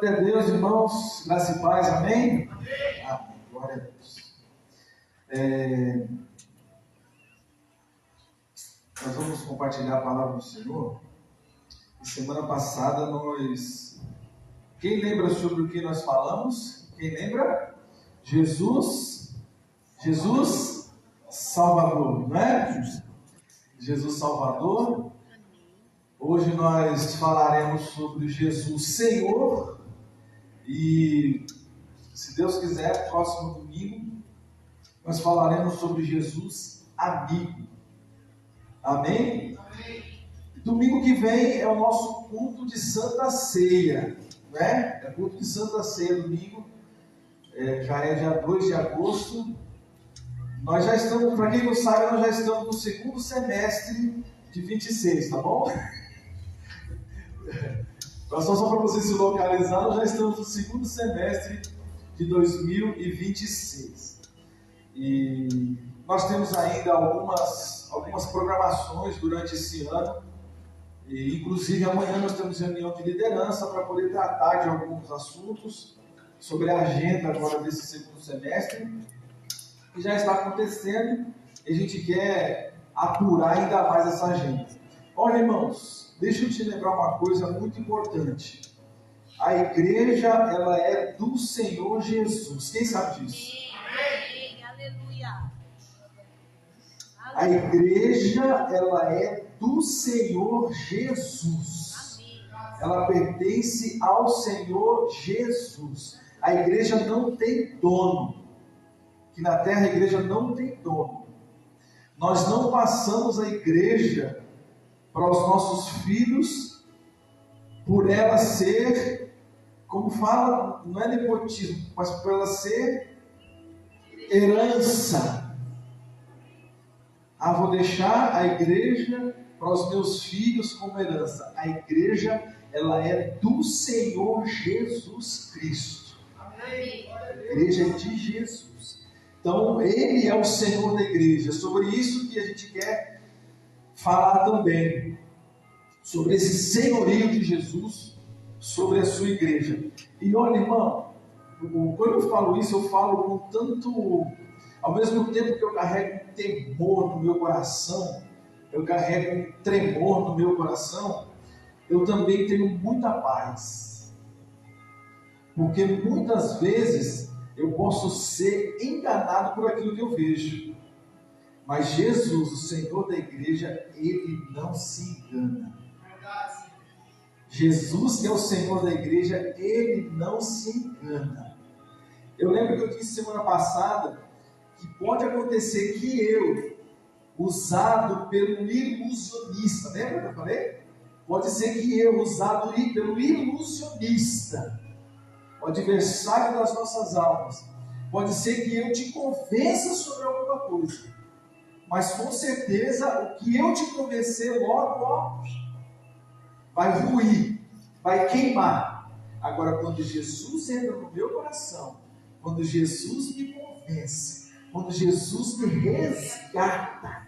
Glória a Deus, irmãos, graça e paz, amém? Amém, glória a Deus. Nós vamos compartilhar a palavra do Senhor. E semana passada quem lembra sobre o que nós falamos? Quem lembra? Jesus Salvador, não é? Jesus Salvador. Hoje nós falaremos sobre Jesus Senhor e, se Deus quiser, próximo domingo, nós falaremos sobre Jesus Amigo. Amém? Amém. Domingo que vem é o nosso culto de Santa Ceia, né? É culto de Santa Ceia, domingo, já é dia 2 de agosto. Nós já estamos, para quem não sabe, nós já estamos no segundo semestre de 26, tá bom? Só para você se localizar, nós já estamos no segundo semestre de 2026. E nós temos ainda algumas programações durante esse ano. E, inclusive, amanhã nós temos reunião de liderança para poder tratar de alguns assuntos sobre a agenda agora desse segundo semestre, que já está acontecendo, e a gente quer apurar ainda mais essa agenda. Olha, irmãos, deixa eu te lembrar uma coisa muito importante. A igreja, ela é do Senhor Jesus. Quem sabe disso? Amém. Aleluia. A igreja, ela é do Senhor Jesus. Amém. Ela pertence ao Senhor Jesus. A igreja não tem dono. Que na terra a igreja não tem dono. Nós não passamos a igreja para os nossos filhos por ela ser, como fala, não é nepotismo, mas por ela ser herança. Vou deixar a igreja para os meus filhos como herança. A igreja, ela é do Senhor Jesus Cristo. Amém. A igreja é de Jesus. Então, Ele é o Senhor da igreja. É sobre isso que a gente quer falar também. Sobre esse senhorio de Jesus, sobre a sua igreja. E olha, irmão, quando eu falo isso, eu falo com tanto... Ao mesmo tempo que eu carrego um temor no meu coração, eu carrego um tremor no meu coração, eu também tenho muita paz. Porque muitas vezes eu posso ser enganado por aquilo que eu vejo. Mas Jesus, o Senhor da igreja, Ele não se engana. Jesus, que é o Senhor da igreja, Ele não se engana. Eu lembro que eu disse semana passada que pode acontecer que eu, usado pelo ilusionista, lembra que eu falei? Pode ser que eu, usado pelo ilusionista, o adversário das nossas almas, pode ser que eu te convença sobre alguma coisa, mas com certeza o que eu te convencer logo, vai ruir, vai queimar. Agora, quando Jesus entra no meu coração, quando Jesus me convence, quando Jesus me resgata,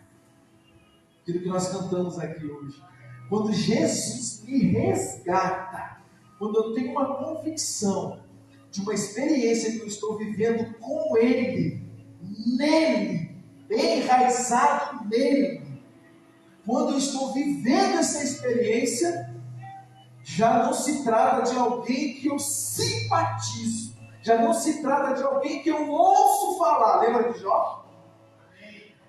aquilo que nós cantamos aqui hoje, quando Jesus me resgata, quando eu tenho uma convicção de uma experiência que eu estou vivendo com Ele, nele, enraizado nele, quando eu estou vivendo essa experiência, já não se trata de alguém que eu simpatizo, já não se trata de alguém que eu ouço falar. Lembra de Jó?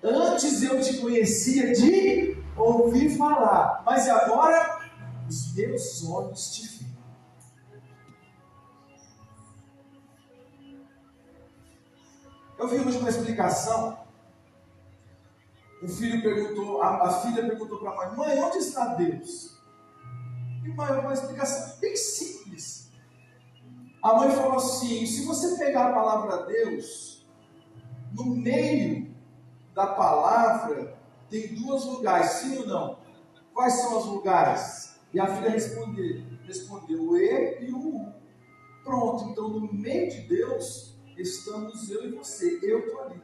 Antes eu te conhecia de ouvir falar, mas agora os meus olhos te veem. Eu vi hoje uma explicação. A filha perguntou para a mãe, onde está Deus? E uma explicação bem simples. A mãe falou assim, se você pegar a palavra Deus, no meio da palavra tem duas vogais, sim ou não? Quais são as vogais? E a filha respondeu o E e o U. Pronto, então no meio de Deus estamos eu e você, eu estou ali.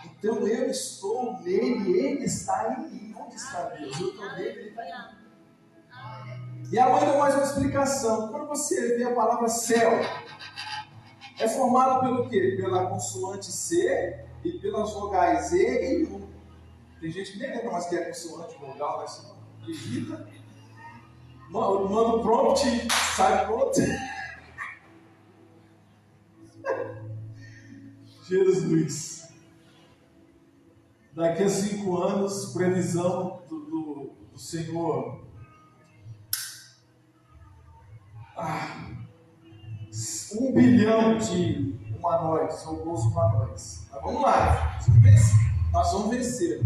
Então eu estou nele, ele está em mim. Onde está Deus? Eu estou nele, ele está em mim. E a mãe deu mais uma explicação. Quando você vê a palavra céu, é formado pelo quê? Pela consoante C e pelas vogais E e U. Tem gente que nem lembra mais que é consoante, vogal, né? Isso não digita. Manda o prompt, sai pronto. Jesus. Daqui a 5 anos, previsão do Senhor. 1 bilhão de humanoides, robôs humanoides. Mas vamos lá, nós vamos vencer.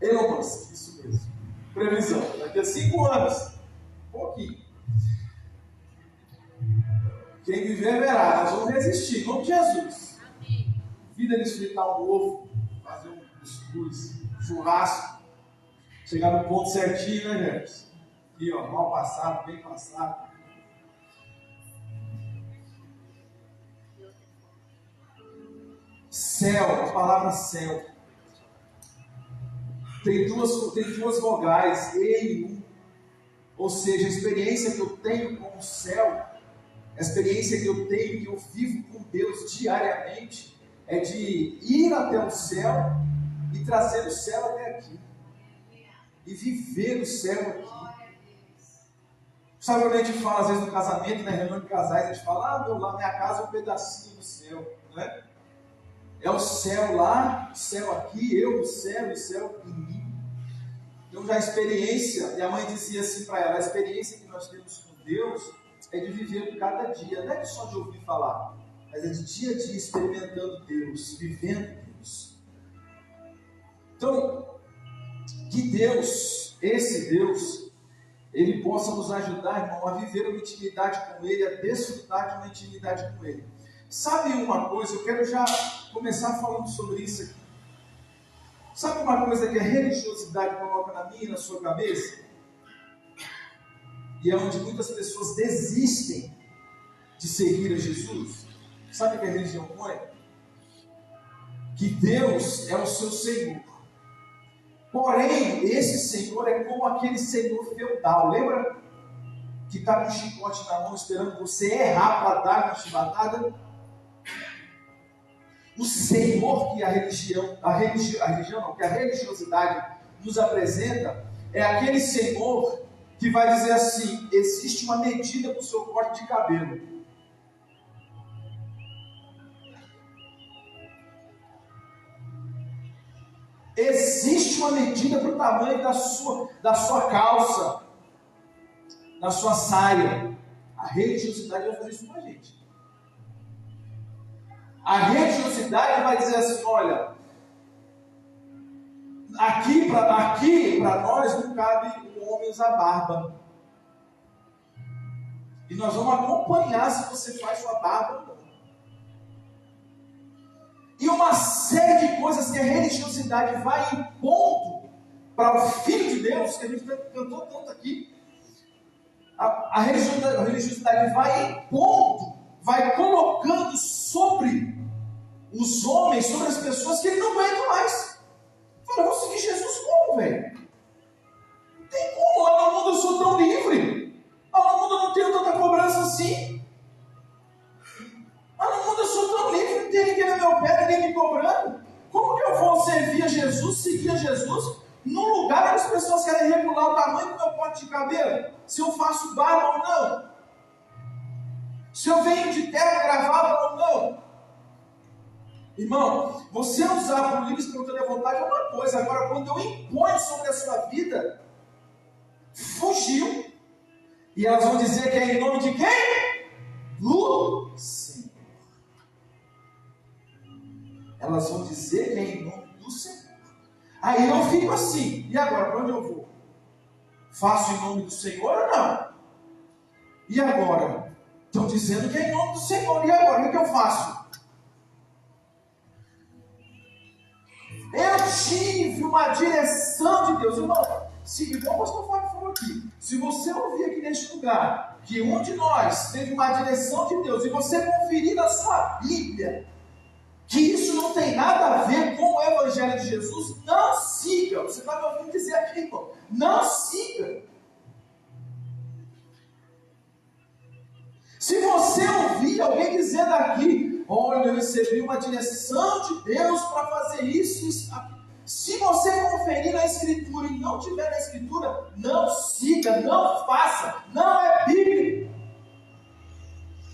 Elon Musk, isso mesmo. Previsão, daqui a 5 anos, pouquinho. Quem viver verá, nós vamos resistir, em nome de Jesus. Vida de fritar um ovo, fazer um cuscuz, churrasco, chegar no ponto certinho, né, gente? Aqui, ó, mal passado, bem passado. Céu, a palavra céu. Tem duas vogais, E e U. Ou seja, a experiência que eu tenho com o céu, a experiência que eu tenho, que eu vivo com Deus diariamente, é de ir até o céu e trazer o céu até aqui. E viver o céu aqui. Sabe quando a gente fala, às vezes, no casamento, na reunião de casais, a gente fala, minha casa é um pedacinho do céu, não é? É o céu lá, o céu aqui, eu no céu e o céu em mim. Então já a experiência, e a mãe dizia assim para ela, a experiência que nós temos com Deus é de viver cada dia, não é só de ouvir falar, mas é de dia a dia experimentando Deus, vivendo Deus. Então, que Deus, esse Deus, Ele possa nos ajudar, irmão, a viver uma intimidade com Ele, a desfrutar de uma intimidade com Ele. Sabe uma coisa, eu quero já começar falando sobre isso aqui. Sabe uma coisa que a religiosidade coloca na minha e na sua cabeça? E é onde muitas pessoas desistem de seguir a Jesus. Sabe o que a religião põe? Que Deus é o seu Senhor. Porém, esse Senhor é como aquele Senhor feudal. Lembra? Que está com um chicote na mão esperando você errar para dar uma chibatada? O Senhor que que a religiosidade nos apresenta é aquele Senhor que vai dizer assim: existe uma medida para o seu corte de cabelo. Existe uma medida para o tamanho da sua calça, da sua saia. A religiosidade vai fazer isso com a gente. A religiosidade vai dizer assim: olha, aqui para nós não cabe o homem usar barba. E nós vamos acompanhar se você faz sua barba ou não. E uma série de coisas que a religiosidade vai impondo para o Filho de Deus, que a gente cantou tanto aqui. A religiosidade vai impondo, vai colocando sobre os homens, sobre as pessoas que ele não aguenta mais. Fala, eu vou seguir Jesus como, velho? Não tem como, lá no mundo eu sou tão livre. Lá no mundo eu não tenho tanta cobrança assim. Lá no mundo eu sou tão livre, não tem ninguém no meu pé, ninguém me cobrando. Como que eu vou servir a Jesus, seguir a Jesus, num lugar onde as pessoas querem regular o tamanho do meu pote de cabelo? Se eu faço barba ou não? Se eu venho de terra gravada ou não? Irmão, você usar por livre e espontânea vontade é uma coisa. Agora, quando eu imponho sobre a sua vida, fugiu. E elas vão dizer que é em nome de quem? Do Senhor. Elas vão dizer que é em nome do Senhor. Aí eu fico assim, e agora, para onde eu vou? Faço em nome do Senhor ou não? E agora? Estão dizendo que é em nome do Senhor, e agora? O que eu faço? Eu tive uma direção de Deus. Irmão, igual o pastor Fábio falou aqui, se você ouvir aqui neste lugar, que um de nós teve uma direção de Deus, e você conferir na sua Bíblia, que isso não tem nada a ver com o Evangelho de Jesus, não siga. Você está me ouvindo dizer aqui, irmão, não siga. aqui, olha, eu recebi uma direção de Deus para fazer isso, isso, aquilo. Se você conferir na Escritura e não tiver na Escritura, não siga, não faça, não é bíblico.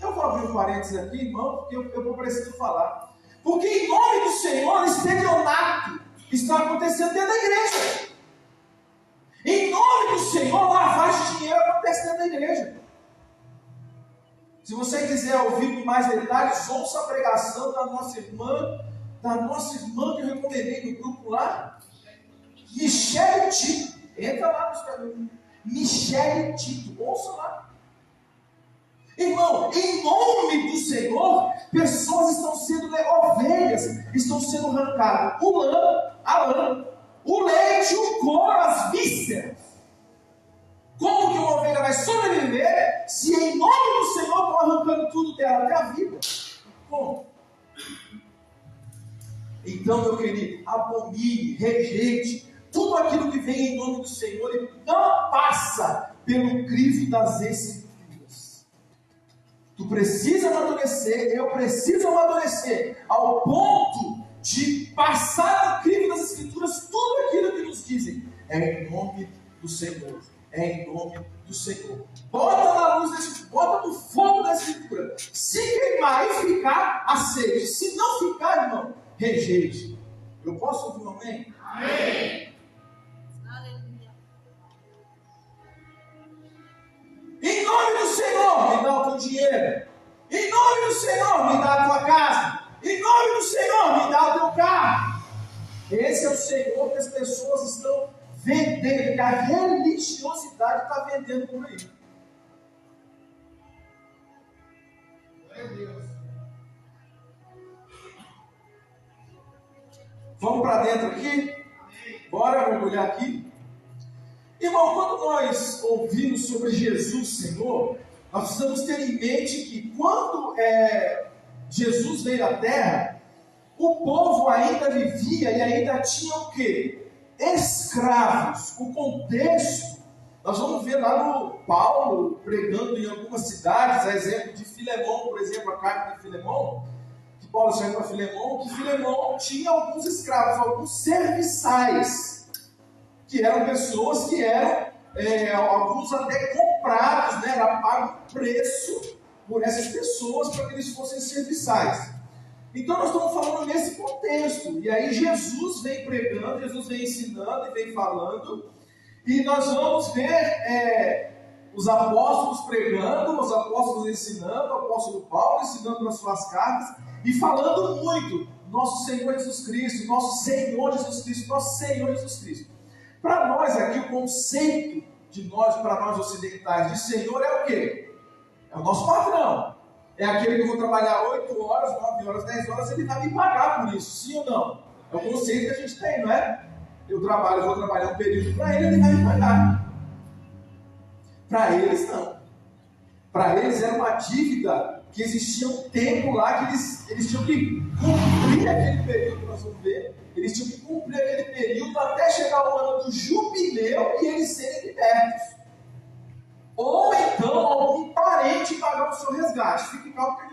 Eu vou abrir um parênteses aqui, irmão, porque eu preciso falar. Porque em nome do Senhor, estelionato está acontecendo dentro da igreja. Em nome do Senhor, lavagem de dinheiro acontece dentro da igreja. Se você quiser ouvir com mais detalhes, ouça a pregação da nossa irmã que eu recomendei no grupo lá, Michele Tito. Entra lá no Instagram, Michele Tito, ouça lá. Irmão, em nome do Senhor, pessoas estão sendo ovelhas, estão sendo arrancadas a lã, o leite, o couro, as vísceras. Como que uma ovelha vai sobreviver se em nome do Senhor estão arrancando tudo dela, até a vida? Como? Então, meu querido, abomine, rejeite tudo aquilo que vem em nome do Senhor e não passa pelo crivo das Escrituras. Tu precisa amadurecer, eu preciso amadurecer, ao ponto de passar no crivo das Escrituras tudo aquilo que nos dizem. É em nome do Senhor. É em nome do Senhor. Bota na luz, bota no fogo da Escritura. Se queimar e ficar, aceite. Se não ficar, irmão, rejeite. Eu posso ouvir um amém? Amém. Aleluia. Em nome do Senhor, me dá o teu dinheiro. Em nome do Senhor, me dá a tua casa. Em nome do Senhor, me dá o teu carro. Esse é o Senhor que as pessoas estão vendendo, que a religiosidade está vendendo por aí. Glória a Deus. Vamos para dentro aqui? Bora mergulhar aqui? Irmão, quando nós ouvimos sobre Jesus, Senhor, nós precisamos ter em mente que quando Jesus veio à Terra, o povo ainda vivia e ainda tinha o quê? Escravos. O contexto, nós vamos ver lá no Paulo pregando em algumas cidades, a exemplo de Filemão, por exemplo, a carta de Filemão, que Paulo escreve para Filemão, que Filemão tinha alguns escravos, alguns serviçais, que eram pessoas que eram, alguns até comprados, né? Era pago preço por essas pessoas para que eles fossem serviçais. Então nós estamos falando nesse contexto, e aí Jesus vem pregando, Jesus vem ensinando e vem falando, e nós vamos ver os apóstolos pregando, os apóstolos ensinando, o apóstolo Paulo ensinando nas suas cartas, e falando muito, nosso Senhor Jesus Cristo, nosso Senhor Jesus Cristo, nosso Senhor Jesus Cristo. Para nós aqui, o conceito de nós, para nós ocidentais, de Senhor é o quê? É o nosso patrão. É aquele que eu vou trabalhar 8 horas, 9 horas, 10 horas, ele vai me pagar por isso, sim ou não? É o conceito que a gente tem, não é? Eu vou trabalhar um período para ele vai me pagar. Para eles, não. Para eles era uma dívida que existia um tempo lá que eles tinham que cumprir aquele período, nós vamos ver. Eles tinham que cumprir aquele período até chegar o ano do jubileu e eles serem libertos. Ou então algum parente pagar o seu resgate. Fique calmo que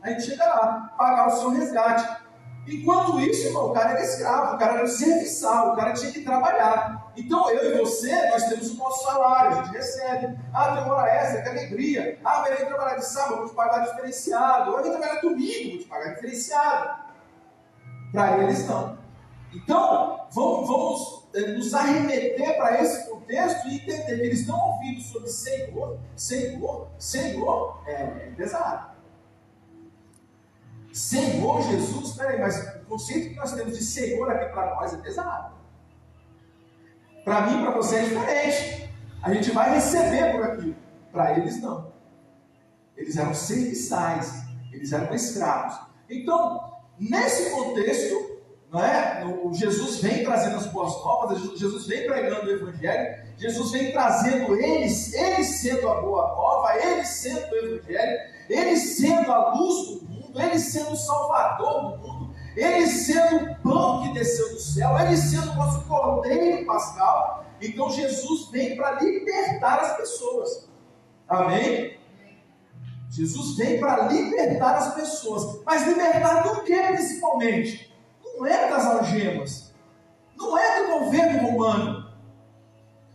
a gente chega lá, pagar o seu resgate. Enquanto isso, irmão, o cara era escravo, o cara era serviçal, o cara tinha que trabalhar. Então eu e você, nós temos o nosso salário, a gente recebe. Tem hora extra, que alegria. Vai vir trabalhar de sábado, vou te pagar diferenciado. Vai vir trabalhar domingo, vou te pagar diferenciado. Para eles não. Então, vamos nos arremeter para esse contexto e entender que eles estão ouvindo sobre Senhor é pesado. Senhor Jesus, peraí, mas o conceito que nós temos de Senhor aqui para nós é pesado. Para mim, para você é diferente. A gente vai receber por aquilo. Para eles não. Eles eram serviçais, eles eram escravos. Então, nesse contexto, não é? Jesus vem trazendo as boas novas, Jesus vem pregando o Evangelho, Jesus vem trazendo eles sendo a boa nova, eles sendo o Evangelho, eles sendo a luz do mundo, eles sendo o Salvador do mundo, eles sendo o pão que desceu do céu, eles sendo o nosso Cordeiro Pascal. Então Jesus vem para libertar as pessoas. Amém? Jesus vem para libertar as pessoas. Mas libertar do que principalmente? Não é das algemas. Não é do governo romano.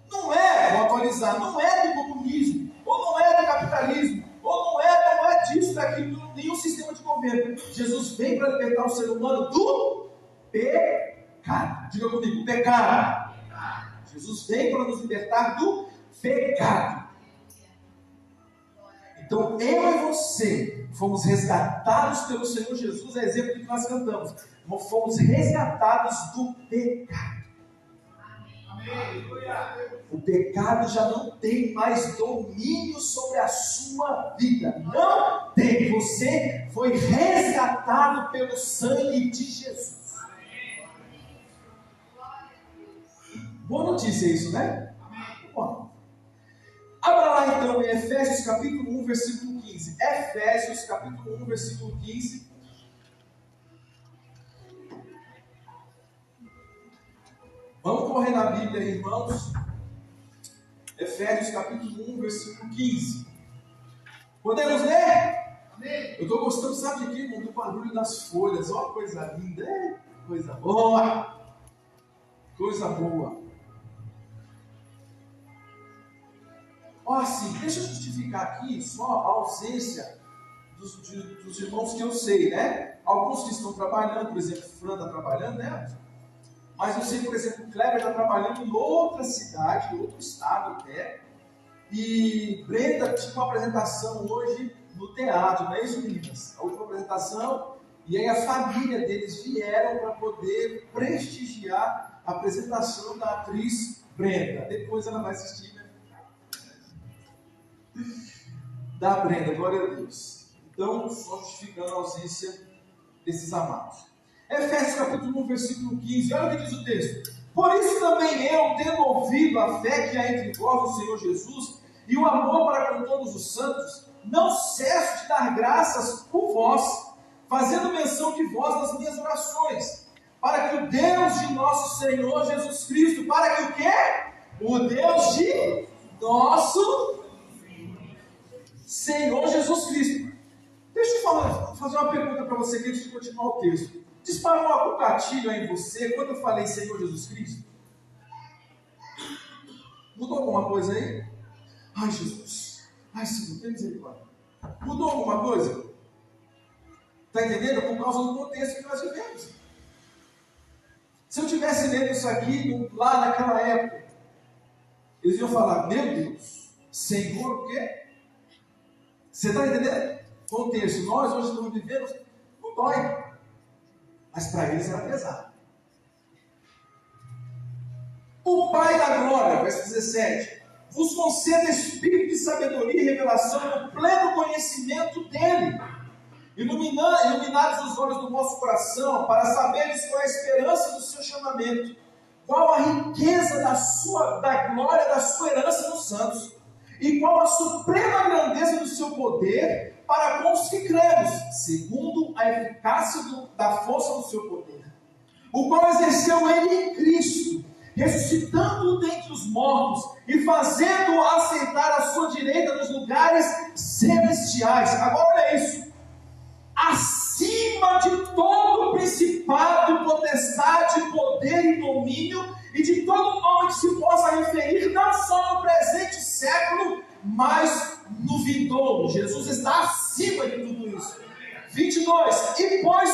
Não é, vou atualizar, não é do comunismo. Ou não é do capitalismo. Ou não é disso, daquilo, nenhum sistema de governo. Jesus vem para libertar o ser humano do pecado. Diga comigo, pecado. Jesus vem para nos libertar do pecado. Então, eu e você fomos resgatados pelo Senhor Jesus, é exemplo que nós cantamos. Fomos resgatados do pecado. O pecado já não tem mais domínio sobre a sua vida. Não tem. Você foi resgatado pelo sangue de Jesus. Boa notícia isso, né? Bom. Abra lá então em Efésios capítulo 1, versículo 15. Efésios capítulo 1, versículo 15. Vamos correr na Bíblia, irmãos. Efésios capítulo 1, versículo 15. Podemos ler? Amém. Eu estou gostando, sabe de quê, irmão? Do barulho das folhas. Olha que coisa linda. Coisa boa. Coisa boa. Olha assim, deixa eu justificar aqui só a ausência dos irmãos que eu sei, né? Alguns que estão trabalhando, por exemplo, Fran está trabalhando, né? Mas eu sei, por exemplo, o Kleber está trabalhando em outra cidade, em outro estado até. E Brenda tinha uma apresentação hoje no teatro, não é isso, meninas? A última apresentação. E aí a família deles vieram para poder prestigiar a apresentação da atriz Brenda. Depois ela vai assistir, né? Da Brenda, glória a Deus. Então, só justificando a ausência desses amados. Efésios capítulo 1, versículo 15, olha o que diz o texto. Por isso também eu, tendo ouvido a fé que há entre vós no Senhor Jesus, e o amor para com todos os santos, não cesso de dar graças por vós, fazendo menção de vós nas minhas orações, para que o Deus de nosso Senhor Jesus Cristo, para que o quê? O Deus de nosso Senhor Jesus Cristo. Deixa eu fazer uma pergunta para você aqui antes de continuar o texto. Disparou algum gatilho aí em você quando eu falei Senhor Jesus Cristo? Mudou alguma coisa aí? Ai, Jesus. Ai, Senhor, tem misericórdia. Mudou alguma coisa? Está entendendo? Por causa do contexto que nós vivemos. Se eu tivesse lendo isso aqui lá naquela época, eles iam falar, meu Deus, Senhor o quê? Você está entendendo? Contexto. Nós hoje estamos vivendo, não dói. Mas para eles era pesado. O Pai da Glória, verso 17, vos conceda espírito de sabedoria e revelação no pleno conhecimento dele, iluminados os olhos do vosso coração, para saberes qual é a esperança do seu chamamento, qual a riqueza da glória da sua herança nos santos, e qual a suprema grandeza do seu poder para com os que cremos, segundo a eficácia da força do seu poder, o qual exerceu ele em Cristo, ressuscitando-o dentre os mortos e fazendo-o assentar à sua direita nos lugares celestiais. Agora olha isso. Acima de todo principado, potestade, poder e domínio, e de todo nome que se possa referir, não só no presente século, mas no vindouro. Jesus está acima de tudo isso. 22. E pôs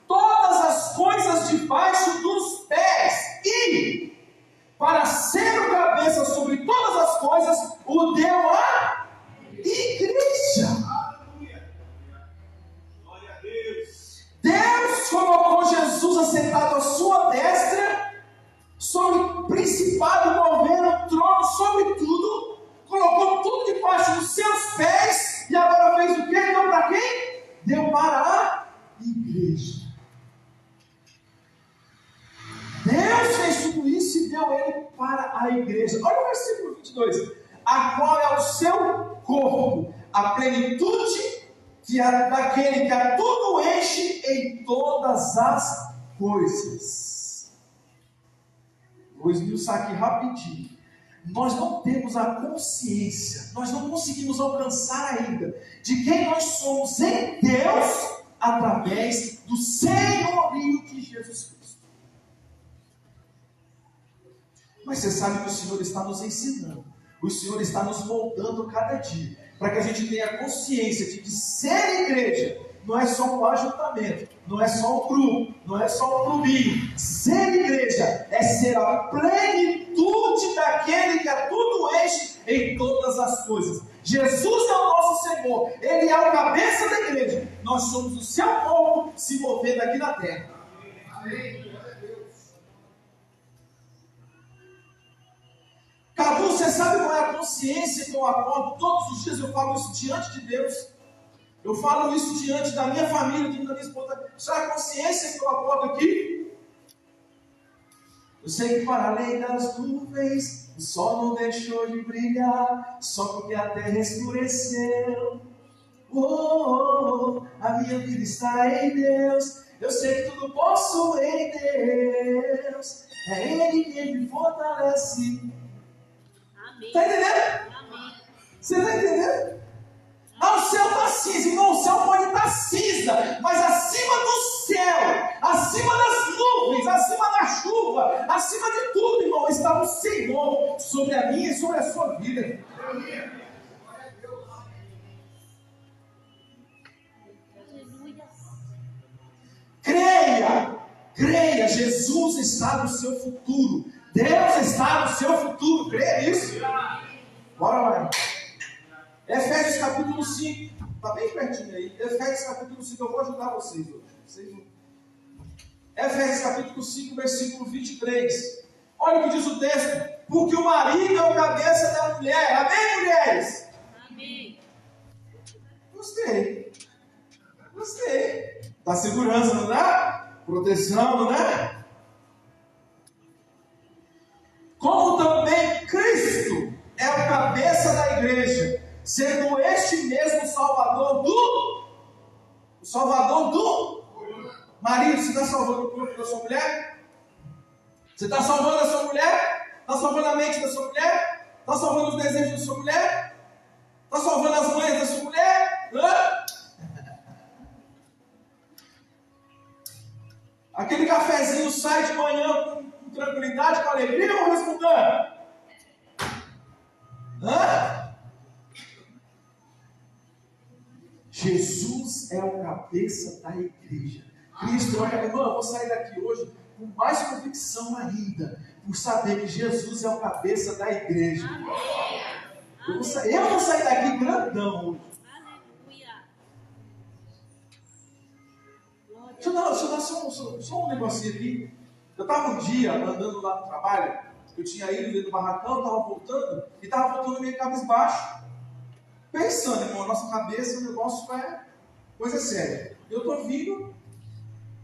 todas as coisas debaixo dos pés, e para ser o cabeça sobre todas as coisas, o deu à igreja. Deus colocou Jesus assentado à sua destra, sobre principado, governo, trono, sobre tudo, colocou tudo debaixo dos seus pés, e agora fez o quê? Deu para quem? Deu para a igreja. Deus fez tudo isso e deu ele para a igreja. Olha o versículo 22. A qual é o seu corpo, a plenitude daquele que a tudo enche em todas as coisas. Vou esmiuçar aqui rapidinho. nós não temos a consciência, nós não conseguimos alcançar ainda de quem nós somos em Deus através do senhorio de Jesus Cristo. Mas você sabe que o Senhor está nos ensinando, o Senhor está nos moldando cada dia, para que a gente tenha consciência de que ser igreja não é só um ajuntamento, não é só um grupo, não é só um clubinho. Ser igreja é ser a plenitude daquele que a tudo enche em todas as coisas. Jesus é o nosso Senhor, Ele é o cabeça da igreja, nós somos o seu corpo se movendo aqui na terra. Amém. Cadu, você sabe qual é a consciência que eu acordo todos os dias? Eu falo isso diante de Deus. Eu falo isso diante da minha família, diante da minha esposa. Sabe a consciência que eu acordo aqui? Eu sei que para além das nuvens, o sol não deixou de brilhar, só porque a terra escureceu. A minha vida está em Deus. Eu sei que tudo posso em Deus. É Ele quem me fortalece. Está entendendo? Amém. Você está entendendo? O céu está cinza, irmão, o céu pode estar cinza, mas acima do céu, acima das nuvens, acima da chuva, acima de tudo, irmão, está o Senhor sobre a minha e sobre a sua vida. Creia, Jesus está no seu futuro, Deus está no seu futuro, creia nisso. Bora lá. Efésios capítulo 5, está bem pertinho aí. Efésios capítulo 5, eu vou ajudar vocês hoje. Efésios capítulo 5, versículo 23. Olha o que diz o texto: porque o marido é o cabeça da mulher. Amém, mulheres? Amém. Gostei. Dá segurança, não dá? Proteção, não é? Como também Cristo é o cabeça da igreja, sendo este mesmo Salvador do marido. Você está salvando o corpo da sua mulher? Você está salvando a sua mulher? Está salvando a mente da sua mulher? Está salvando os desejos da sua mulher? Está salvando as manhas da sua mulher? Aquele cafezinho sai de manhã com tranquilidade, com alegria ou respondendo? Jesus é o cabeça da igreja. Cristo, olha, irmão, eu vou sair daqui hoje com mais convicção ainda, por saber que Jesus é o cabeça da igreja. Eu vou sair daqui grandão hoje. Deixa eu dar só um negocinho aqui. Eu estava um dia andando lá no trabalho, eu tinha ido dentro do barracão, estava voltando, e estava voltando meio cabisbaixo. Pensando, irmão, a nossa cabeça, o negócio é coisa séria. Eu estou vindo,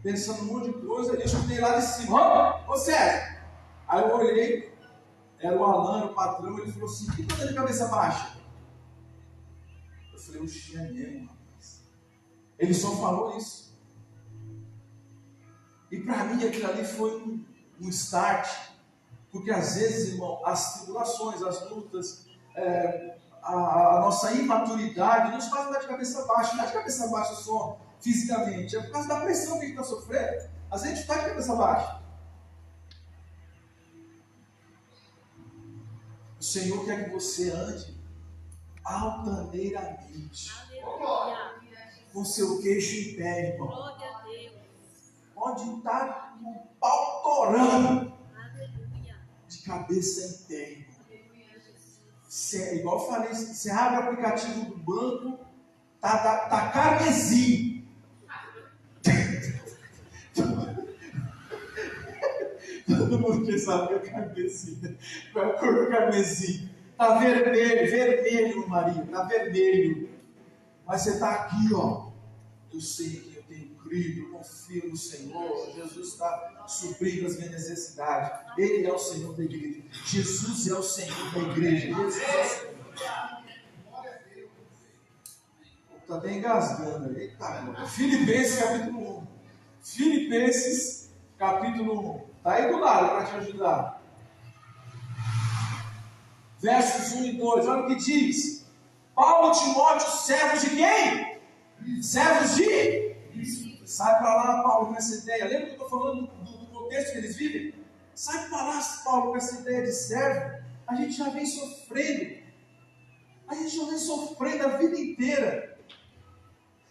pensando um monte de coisa, e eu escutei lá de cima: ô Sérgio! Aí eu olhei, era o Alan, o patrão, ele falou assim: o que está de cabeça baixa? Eu falei: oxe, é mesmo, rapaz. Ele só falou isso. E para mim aquilo ali foi um start, porque às vezes, irmão, as tribulações, as lutas, a nossa imaturidade nos faz andar de cabeça baixa. Não é de cabeça baixa só fisicamente, é por causa da pressão que a gente está sofrendo. Às vezes a gente está de cabeça baixa. O Senhor quer que você ande altaneiramente, com seu queixo em pé, irmão. Pode estar com o pau torando, de cabeça em pé, irmão. Igual eu falei, você abre o aplicativo do banco, tá carmesim. Todo mundo que sabe é carmesim. Qual é a cor do carmesim? Tá vermelho, Maria, tá vermelho. Mas você tá aqui, ó. Eu sei que eu tenho crido, eu confio no Senhor. Jesus está suprindo as minhas necessidades. Ele é o Senhor da igreja. Jesus é o Senhor da igreja. Jesus é o Senhor. Está até engasgando. Eita, Filipenses capítulo 1. Filipenses capítulo 1. Está aí do lado para te ajudar. versos 1 e 2. Olha o que diz. Paulo e Timóteo, servos de quem? Servos de? Sai para lá, Paulo, com essa ideia. Lembra que eu estou falando do contexto que eles vivem? Sai para lá, Paulo, com essa ideia de servo. A gente já vem sofrendo. A gente já vem sofrendo a vida inteira.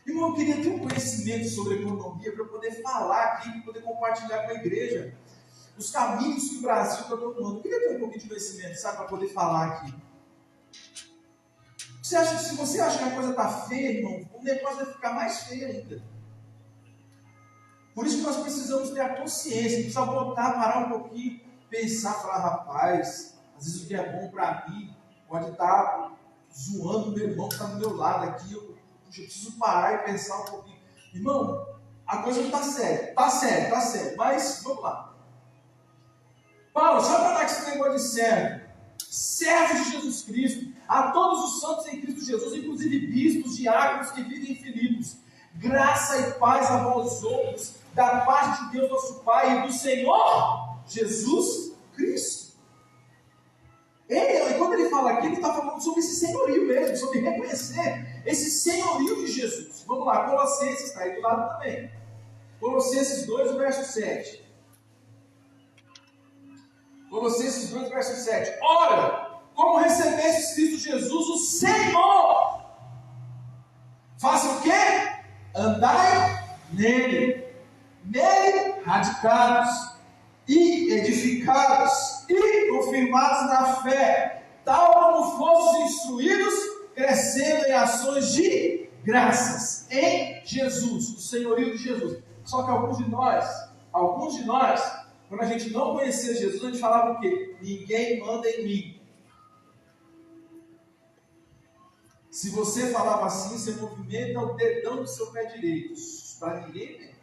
Irmão, eu queria ter um conhecimento sobre economia para eu poder falar aqui, para poder compartilhar com a igreja os caminhos que o Brasil está tomando. Eu queria ter um pouquinho de conhecimento, sabe, para poder falar aqui. Se você acha que a coisa está feia, irmão, o negócio vai ficar mais feio ainda. Por isso que nós precisamos ter a consciência, precisa voltar, parar um pouquinho, pensar, falar, rapaz, às vezes o que é bom para mim pode estar zoando o meu irmão que está do meu lado aqui. Eu preciso parar e pensar um pouquinho. Irmão, a coisa não está séria. Está sério. Mas, vamos lá. Paulo, só para dar esse negócio de servos de Jesus Cristo, a todos os santos em Cristo Jesus, inclusive bispos, diáconos que vivem em Filipos, graça e paz a vós outros, da parte de Deus nosso Pai e do Senhor Jesus Cristo. E quando ele fala aqui, ele está falando sobre esse senhorio mesmo, sobre reconhecer esse senhorio de Jesus. Vamos lá, Colossenses, está aí do lado também. Colossenses 2, verso 7. Colossenses 2, verso 7. Ora, como recebestes Cristo Jesus, o Senhor, faça o quê? Andai nele radicados e edificados e confirmados na fé, tal como fostes instruídos, crescendo em ações de graças em Jesus, o senhorio de Jesus. Só que alguns de nós, quando a gente não conhecia Jesus, a gente falava o quê? Ninguém manda em mim. Se você falava assim, você movimenta o dedão do seu pé direito, para ninguém ver.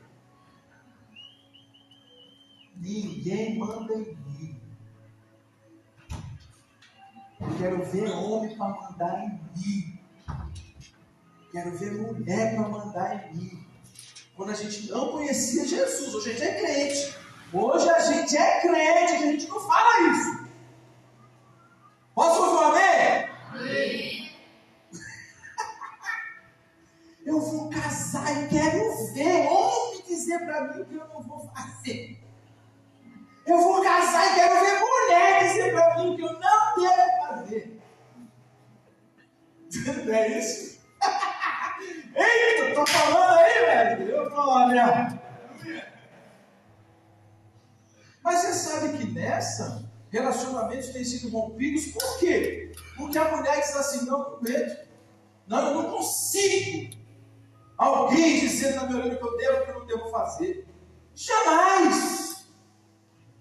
Ninguém manda em mim. Eu quero ver homem para mandar em mim. Quero ver mulher para mandar em mim. Quando a gente não conhecia Jesus, hoje a gente é crente. Hoje a gente é crente, a gente não fala isso. Posso ouvir um amém? Amém. Eu vou casar e quero ver homem dizer para mim o que eu não vou fazer. Eu vou casar e quero ver mulher dizer para mim o que eu não devo fazer. Não é isso? Eita, tô falando aí, velho. Olha. Mas você sabe que nessa, relacionamentos têm sido rompidos, por quê? Porque a mulher diz assim, não medo. Não, eu não consigo. Alguém dizendo na minha orelha que eu devo, que eu não devo fazer. Jamais.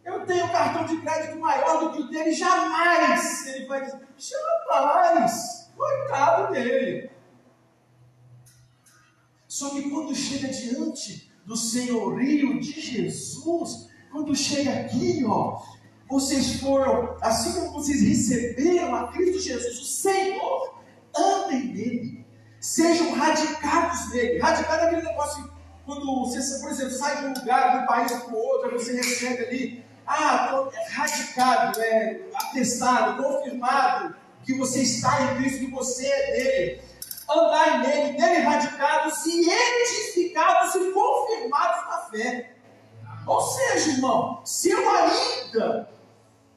Eu tenho um cartão de crédito maior do que o dele, jamais. Ele vai dizer, jamais. Coitado dele. Só que quando chega diante do senhorio de Jesus, quando chega aqui, ó, vocês foram, assim como vocês receberam a Cristo Jesus, o Senhor, andem nele, sejam radicados nele. Radicado é aquele negócio, quando você, por exemplo, sai de um lugar, de um país para o outro, aí você recebe ali, radicado, atestado, confirmado, que você está em Cristo, que você é dele. Andai nele radicados e edificados e confirmados na fé. Ou seja, irmão, se eu ainda,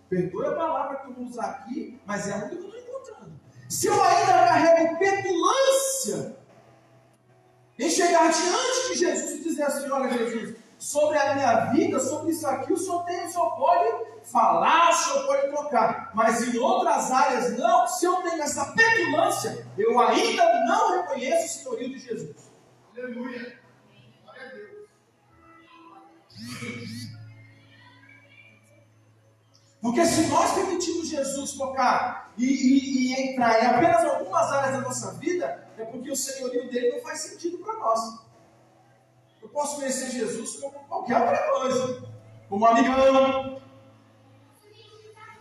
perdoe a palavra que eu vou usar aqui, mas é a única que eu estou encontrando. Se eu ainda carrego petulância em chegar diante de Jesus e dizer assim, olha Jesus, sobre a minha vida, sobre isso aqui, o Senhor pode falar, o Senhor pode tocar, mas em outras áreas não. Se eu tenho essa petulância, eu ainda não reconheço o senhorio de Jesus. Aleluia. Glória a Deus. Porque se nós permitimos Jesus tocar e entrar em apenas algumas áreas da nossa vida, é porque o senhorio dele não faz sentido para nós. Eu posso conhecer Jesus como qualquer outra coisa, como amigão,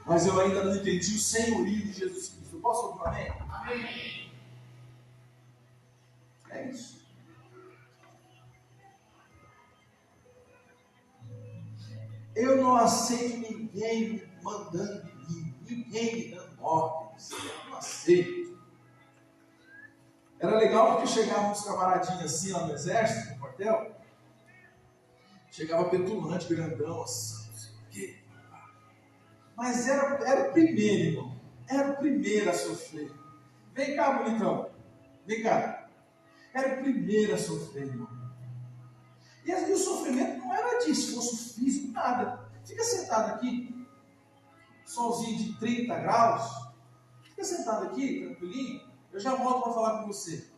mas eu ainda não entendi o senhorio de Jesus Cristo. Eu posso ouvir um amém? Amém. É isso. Eu não aceito ninguém mandando em mim, ninguém me dando ordens, eu não aceito. Era legal porque chegavam uns camaradinhos assim lá no exército, no quartel, chegava petulante, grandão, assim, não sei o quê. Mas era o primeiro, irmão. Era o primeiro a sofrer. Vem cá, bonitão. Vem cá. Era o primeiro a sofrer, irmão. E o sofrimento não era de esforço físico, nada. Fica sentado aqui, solzinho de 30 graus. Fica sentado aqui, tranquilinho. Eu já volto para falar com você.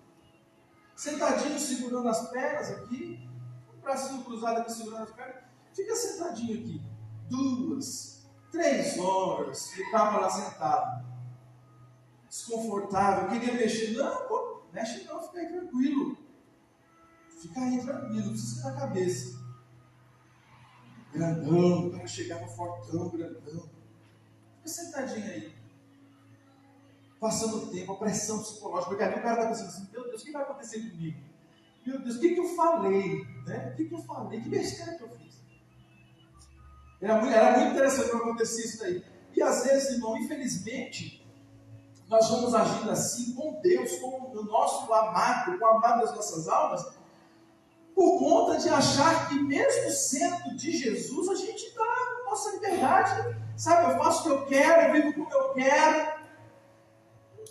Sentadinho, segurando as pernas aqui. Um bracinho cruzado aqui, segurando as pernas. Fica sentadinho aqui. 2, 3 horas. Ficava lá sentado. Desconfortável. Queria mexer. Não, pô, mexe não, fica aí tranquilo. Fica aí tranquilo, não precisa esquentar a cabeça. Grandão, o cara chegava fortão, grandão. Fica sentadinho aí. Passando o tempo, a pressão psicológica. Porque ali o cara está pensando assim, meu Deus, o que vai acontecer comigo? Meu Deus, o que eu falei? Né? O que eu falei? Que besteira que eu fiz? Era muito interessante quando acontecia isso daí. E às vezes, irmão, infelizmente, nós vamos agindo assim com Deus, com o nosso amado, com o amado das nossas almas, por conta de achar que mesmo sendo de Jesus, a gente dá a nossa liberdade, sabe? Eu faço o que eu quero, eu vivo como eu quero,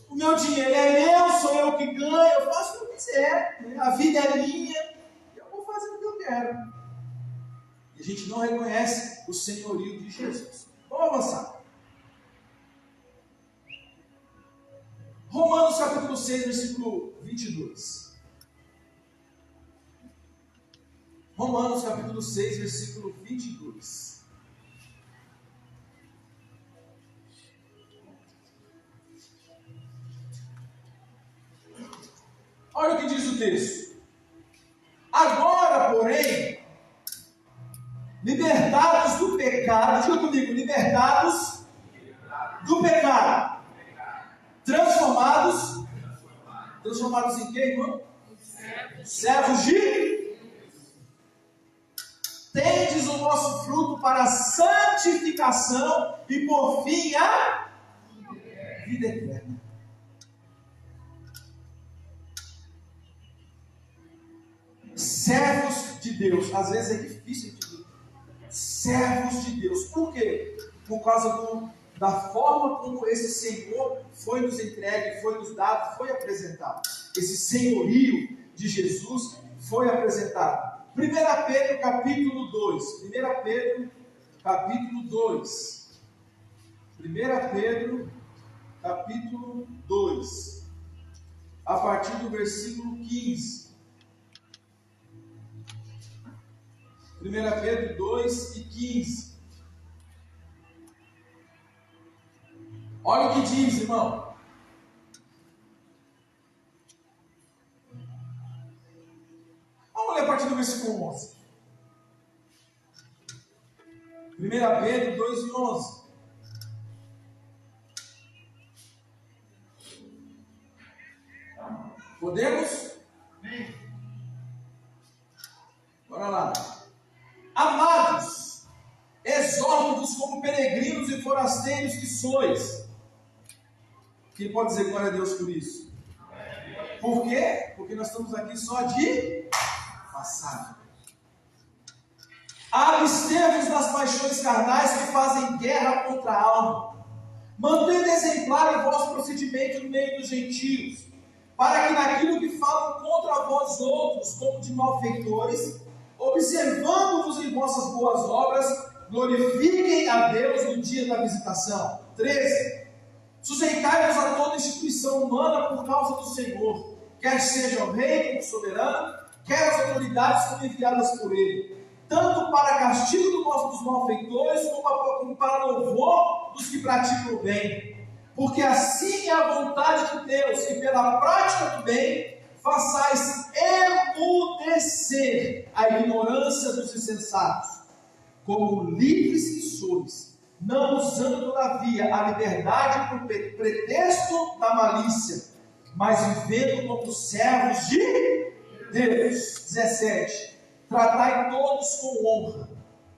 o meu dinheiro é meu, sou eu que ganho, eu faço o que eu quiser, né? A vida é minha, eu vou fazer o que eu quero. E a gente não reconhece o senhorio de Jesus. Vamos avançar. Romanos capítulo 6, versículo 22. Romanos capítulo 6, versículo 22. Olha o que diz o texto. Agora, porém, libertados do pecado, diga comigo, libertados do pecado, transformados em quê, irmão? Servos de... Tendes o vosso fruto para a santificação e por fim a vida eterna. Servos de Deus. Às vezes é difícil entender. Servos de Deus. Por quê? Por causa da forma como esse Senhor foi nos entregue, foi nos dado, foi apresentado. Esse senhorio de Jesus foi apresentado. 1 Pedro capítulo 2. 1 Pedro capítulo 2. 1 Pedro capítulo 2. A partir do versículo 15. 1 Pedro 2 e 15. Olha o que diz, irmão. Vamos ler a partir do versículo 11. 1 Pedro 2 e 11. Podemos? Bora lá. Amados, exorto-vos como peregrinos e forasteiros que sois. Quem pode dizer glória a Deus por isso? Por quê? Porque nós estamos aqui só de passagem. Abstevos das paixões carnais que fazem guerra contra a alma. Mantendo exemplar o vosso procedimento no meio dos gentios, para que naquilo que falam contra vós outros, como de malfeitores, observando-vos em vossas boas obras, glorifiquem a Deus no dia da visitação. 13. Sujeitai-vos a toda instituição humana por causa do Senhor, quer seja o rei como soberano, quer as autoridades como enviadas por ele, tanto para castigo dos malfeitores, como para louvor dos que praticam o bem. Porque assim é a vontade de Deus, que pela prática do bem façais emudecer a ignorância dos insensatos, como livres que sois, não usando todavia a liberdade por pretexto da malícia, mas vivendo como servos de Deus. 17. Tratai todos com honra,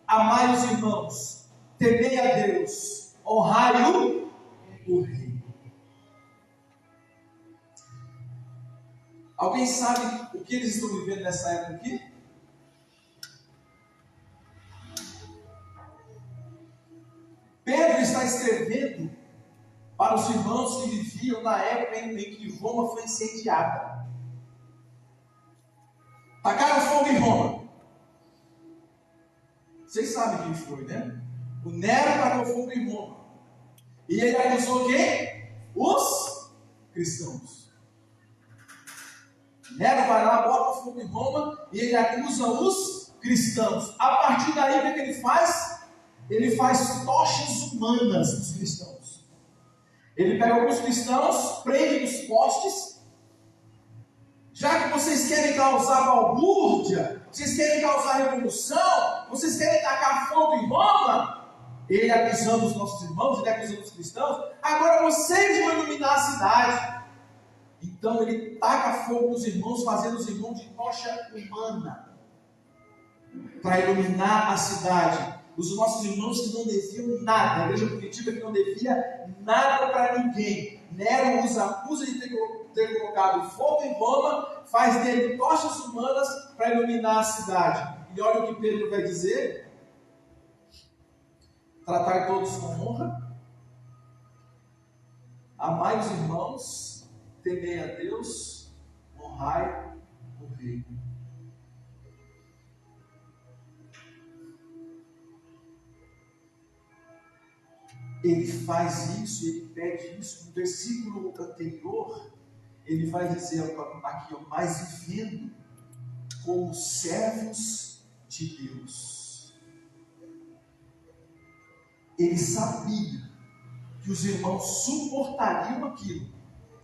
amai os irmãos, temei a Deus, honrai o rei. Alguém sabe o que eles estão vivendo nessa época aqui? Pedro está escrevendo para os irmãos que viviam na época em que Roma foi incendiada. Tacaram fogo em Roma. Vocês sabem quem foi, né? O Nero tacou fogo em Roma. E ele acusou quem? Os cristãos. Nero vai lá, bota fogo em Roma e ele acusa os cristãos. A partir daí, o que ele faz? Ele faz tochas humanas dos cristãos. Ele pega alguns cristãos, prende nos postes. Já que vocês querem causar balbúrdia, vocês querem causar revolução, vocês querem tacar fogo em Roma, ele acusando os nossos irmãos, ele acusando os cristãos, agora vocês vão iluminar a cidade. Então ele taca fogo nos irmãos, fazendo os irmãos de tocha humana, para iluminar a cidade. Os nossos irmãos que não deviam nada, a igreja primitiva que não devia nada para ninguém. Nero os acusa de ter colocado fogo em Roma, faz dele tochas humanas para iluminar a cidade. E olha o que Pedro vai dizer: tratai todos com honra, amai os irmãos, temei a Deus, honrai o rei. Ele faz isso, ele pede isso. No versículo anterior, ele vai dizer aqui, mas vivendo como servos de Deus. Ele sabia que os irmãos suportariam aquilo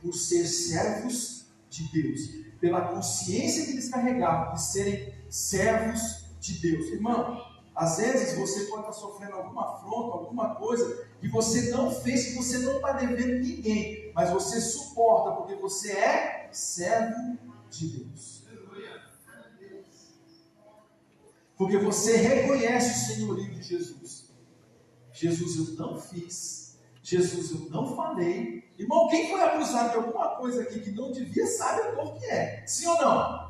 por ser servos de Deus, pela consciência que eles carregavam de serem servos de Deus. Irmão, às vezes você pode estar sofrendo alguma afronta, alguma coisa que você não fez, que você não está devendo ninguém, mas você suporta porque você é servo de Deus. Porque você reconhece o senhorio de Jesus. Jesus, eu não fiz. Jesus, eu não falei. Irmão, quem foi acusado de alguma coisa aqui que não devia, sabe a dor que é. Sim ou não?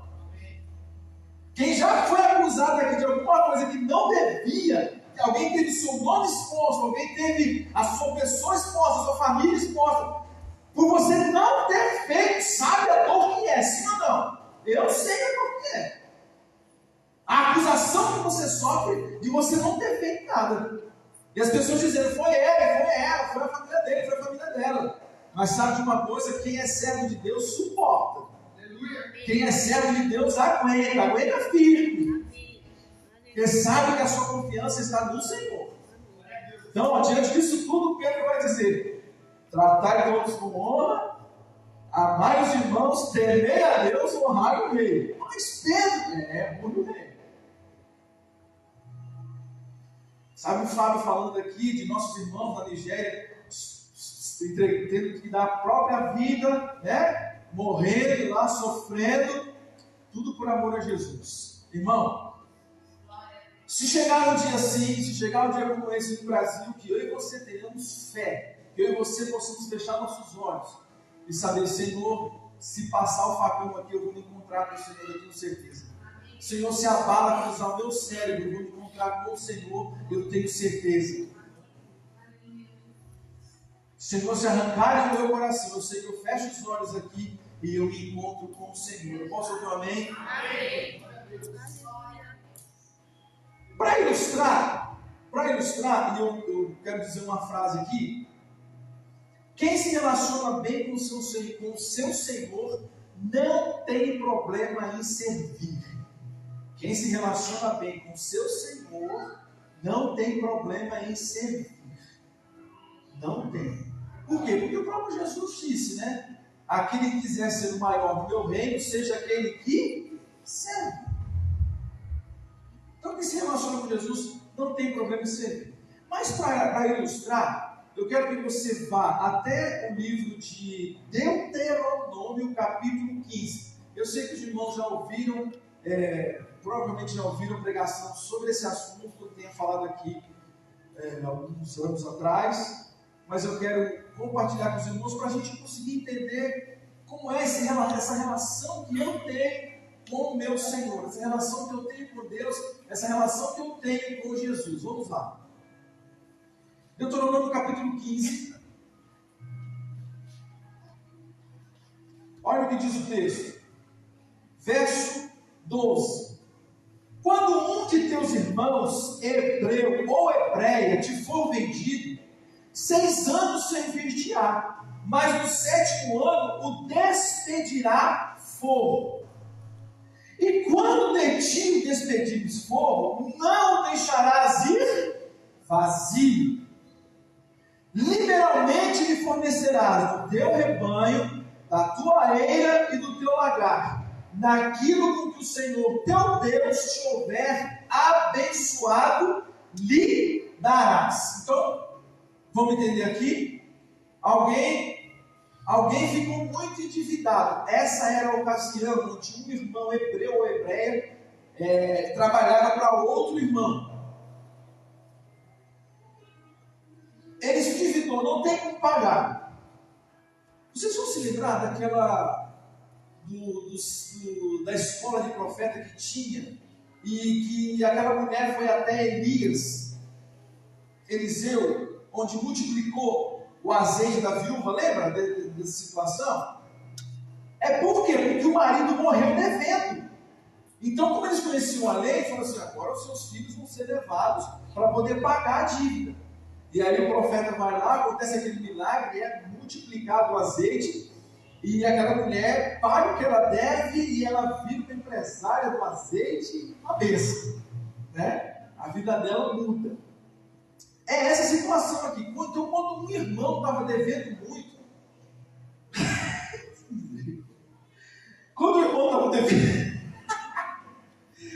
Quem já foi acusado aqui de alguma coisa que não devia, que alguém teve seu nome exposto, alguém teve a sua pessoa exposta, a sua família exposta, por você não ter feito, sabe a dor que é, sim ou não? Eu sei a dor que é. A acusação que você sofre de você não ter feito nada. E as pessoas dizendo, foi ele, foi ela, foi a família dele, foi a família dela. Mas sabe de uma coisa? Quem é servo de Deus suporta. Quem é servo de Deus aguenta firme. Porque sabe que a sua confiança está no Senhor. Então, diante disso tudo, Pedro vai dizer: tratai todos com honra, amai os irmãos, temei a Deus, honrai o rei. Mas Pedro honra o rei. Sabe o Fábio falando aqui de nossos irmãos na Nigéria, tendo que dar a própria vida, né? Morrendo lá, sofrendo, tudo por amor a Jesus. Irmão, se chegar um dia assim, se chegar um dia como esse no Brasil, que eu e você tenhamos fé, que eu e você possamos fechar nossos olhos e saber, Senhor, se passar o facão aqui, eu vou me encontrar com o Senhor, eu tenho certeza. Senhor, se a bala cruzar o meu cérebro, eu vou me encontrar com o Senhor, eu tenho certeza. Senhor, se arrancar do meu coração, eu sei que eu fecho os olhos aqui e eu me encontro com o Senhor. Eu posso ouvir um amém? Amém. Para ilustrar, e eu quero dizer uma frase aqui: quem se relaciona bem com o seu Senhor não tem problema em servir. Quem se relaciona bem com o seu Senhor não tem problema em servir. Não tem. Por quê? Porque o próprio Jesus disse, né? Aquele que quiser ser o maior do meu reino, seja aquele que serve. Então, quem se relaciona com Jesus não tem problema em servir. Mas para ilustrar, eu quero que você vá até o livro de Deuteronômio, capítulo 15. Eu sei que os irmãos já ouviram, provavelmente já ouviram pregação sobre esse assunto que eu tenho falado aqui alguns anos atrás. Mas eu quero compartilhar com os irmãos para a gente conseguir entender como é essa relação que eu tenho com o meu Senhor, essa relação que eu tenho com Deus, essa relação que eu tenho com Jesus. Vamos lá. Deuteronômio capítulo 15. Olha o que diz o texto. Verso 12. Quando um de teus irmãos, hebreu ou hebreia, te for vendido, 6 anos servirá, mas no 7º ano o despedirá forro. E quando de ti o despedires forro, não o deixarás ir vazio. Liberalmente lhe fornecerás do teu rebanho, da tua eira e do teu lagar, naquilo com que o Senhor teu Deus te houver abençoado, lhe darás. Então, vamos entender aqui? Alguém ficou muito endividado. Essa era a ocasião onde um irmão hebreu ou hebreia trabalhava para outro irmão. Ele se endividou, não tem como pagar. Vocês vão se lembrar daquela da escola de profeta que tinha, e que aquela mulher foi até Eliseu, onde multiplicou o azeite da viúva? Lembra dessa situação? É por quê? Porque o marido morreu devendo. Então, como eles conheciam a lei, falaram assim: agora os seus filhos vão ser levados para poder pagar a dívida. E aí o profeta vai lá, acontece aquele milagre, é multiplicado o azeite, e aquela mulher paga o que ela deve, e ela vira uma empresária do azeite, uma bênção, né? A vida dela muda. É essa situação aqui. Então, quando um irmão estava devendo muito, quando o irmão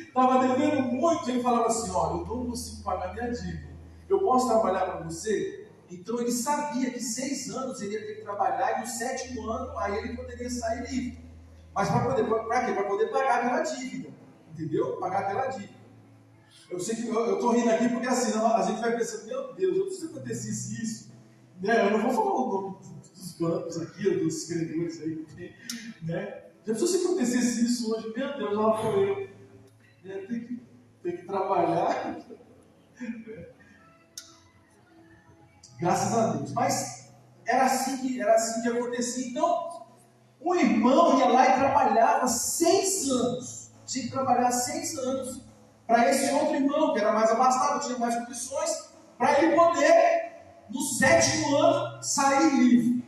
estava devendo muito, ele falava assim: olha, eu não consigo pagar minha dívida, eu posso trabalhar para você? Então ele sabia que 6 anos ele ia ter que trabalhar, e no 7º ano aí ele poderia sair livre. Mas para quê? Para poder pagar aquela dívida, entendeu? Pagar aquela dívida. Eu sei que eu estou rindo aqui porque assim, a gente vai pensando: meu Deus, se acontecesse isso, né? Eu não vou falar o nome dos bancos aqui, dos credores aí, né? Já pensou se acontecesse isso hoje? Meu Deus, lá foi eu. Tem que trabalhar. Graças a Deus. Mas era assim que acontecia. Então, o irmão ia lá e trabalhava 6 anos. Tinha que trabalhar 6 anos para esse outro irmão, que era mais abastado, tinha mais condições, para ele poder, no 7º ano, sair livre.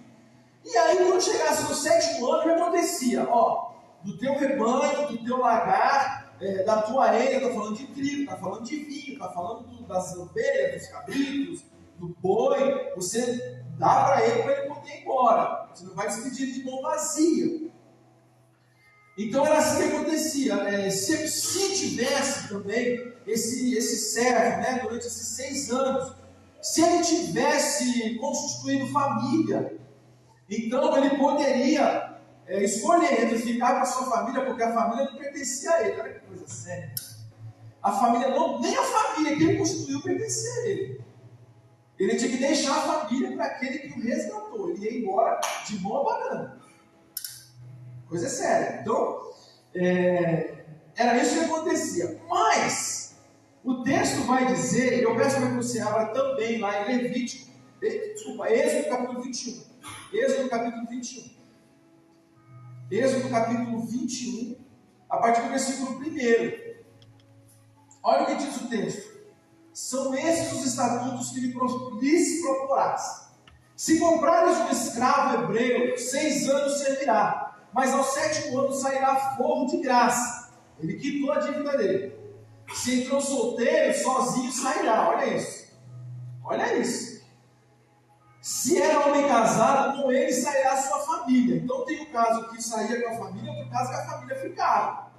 E aí, quando chegasse no 7º ano, o que acontecia? Ó, do teu rebanho, do teu lagar, da tua eira, está falando de trigo, está falando de vinho, está falando das ovelhas, dos cabritos, do boi, você dá para ele poder ir embora. Você não vai despedir ele de mão vazia. Então era assim que acontecia. Se tivesse também esse servo, né, durante esses 6 anos, se ele tivesse constituído família, então ele poderia escolher entre ficar com a sua família, porque a família não pertencia a ele. Olha que coisa séria. A família nem a família que ele constituiu pertencia a ele. Ele tinha que deixar a família para aquele que o resgatou. Ele ia embora de mão abanando. Coisa séria. Então, era isso que acontecia. Mas, o texto vai dizer, e eu peço para que você abra também lá em Levítico, Êxodo capítulo 21. Êxodo capítulo 21. Êxodo capítulo 21, a partir do versículo 1. Olha o que diz o texto. São esses os estatutos que lhes proporás. Se comprares um escravo hebreu, 6 anos servirá, mas ao 7º ano sairá forro de graça. Ele quitou a dívida dele. Se entrou solteiro, sozinho sairá. Olha isso. Olha isso. Se era homem casado, com ele sairá a sua família. Então tem o caso que saía com a família, outro caso que a família ficava.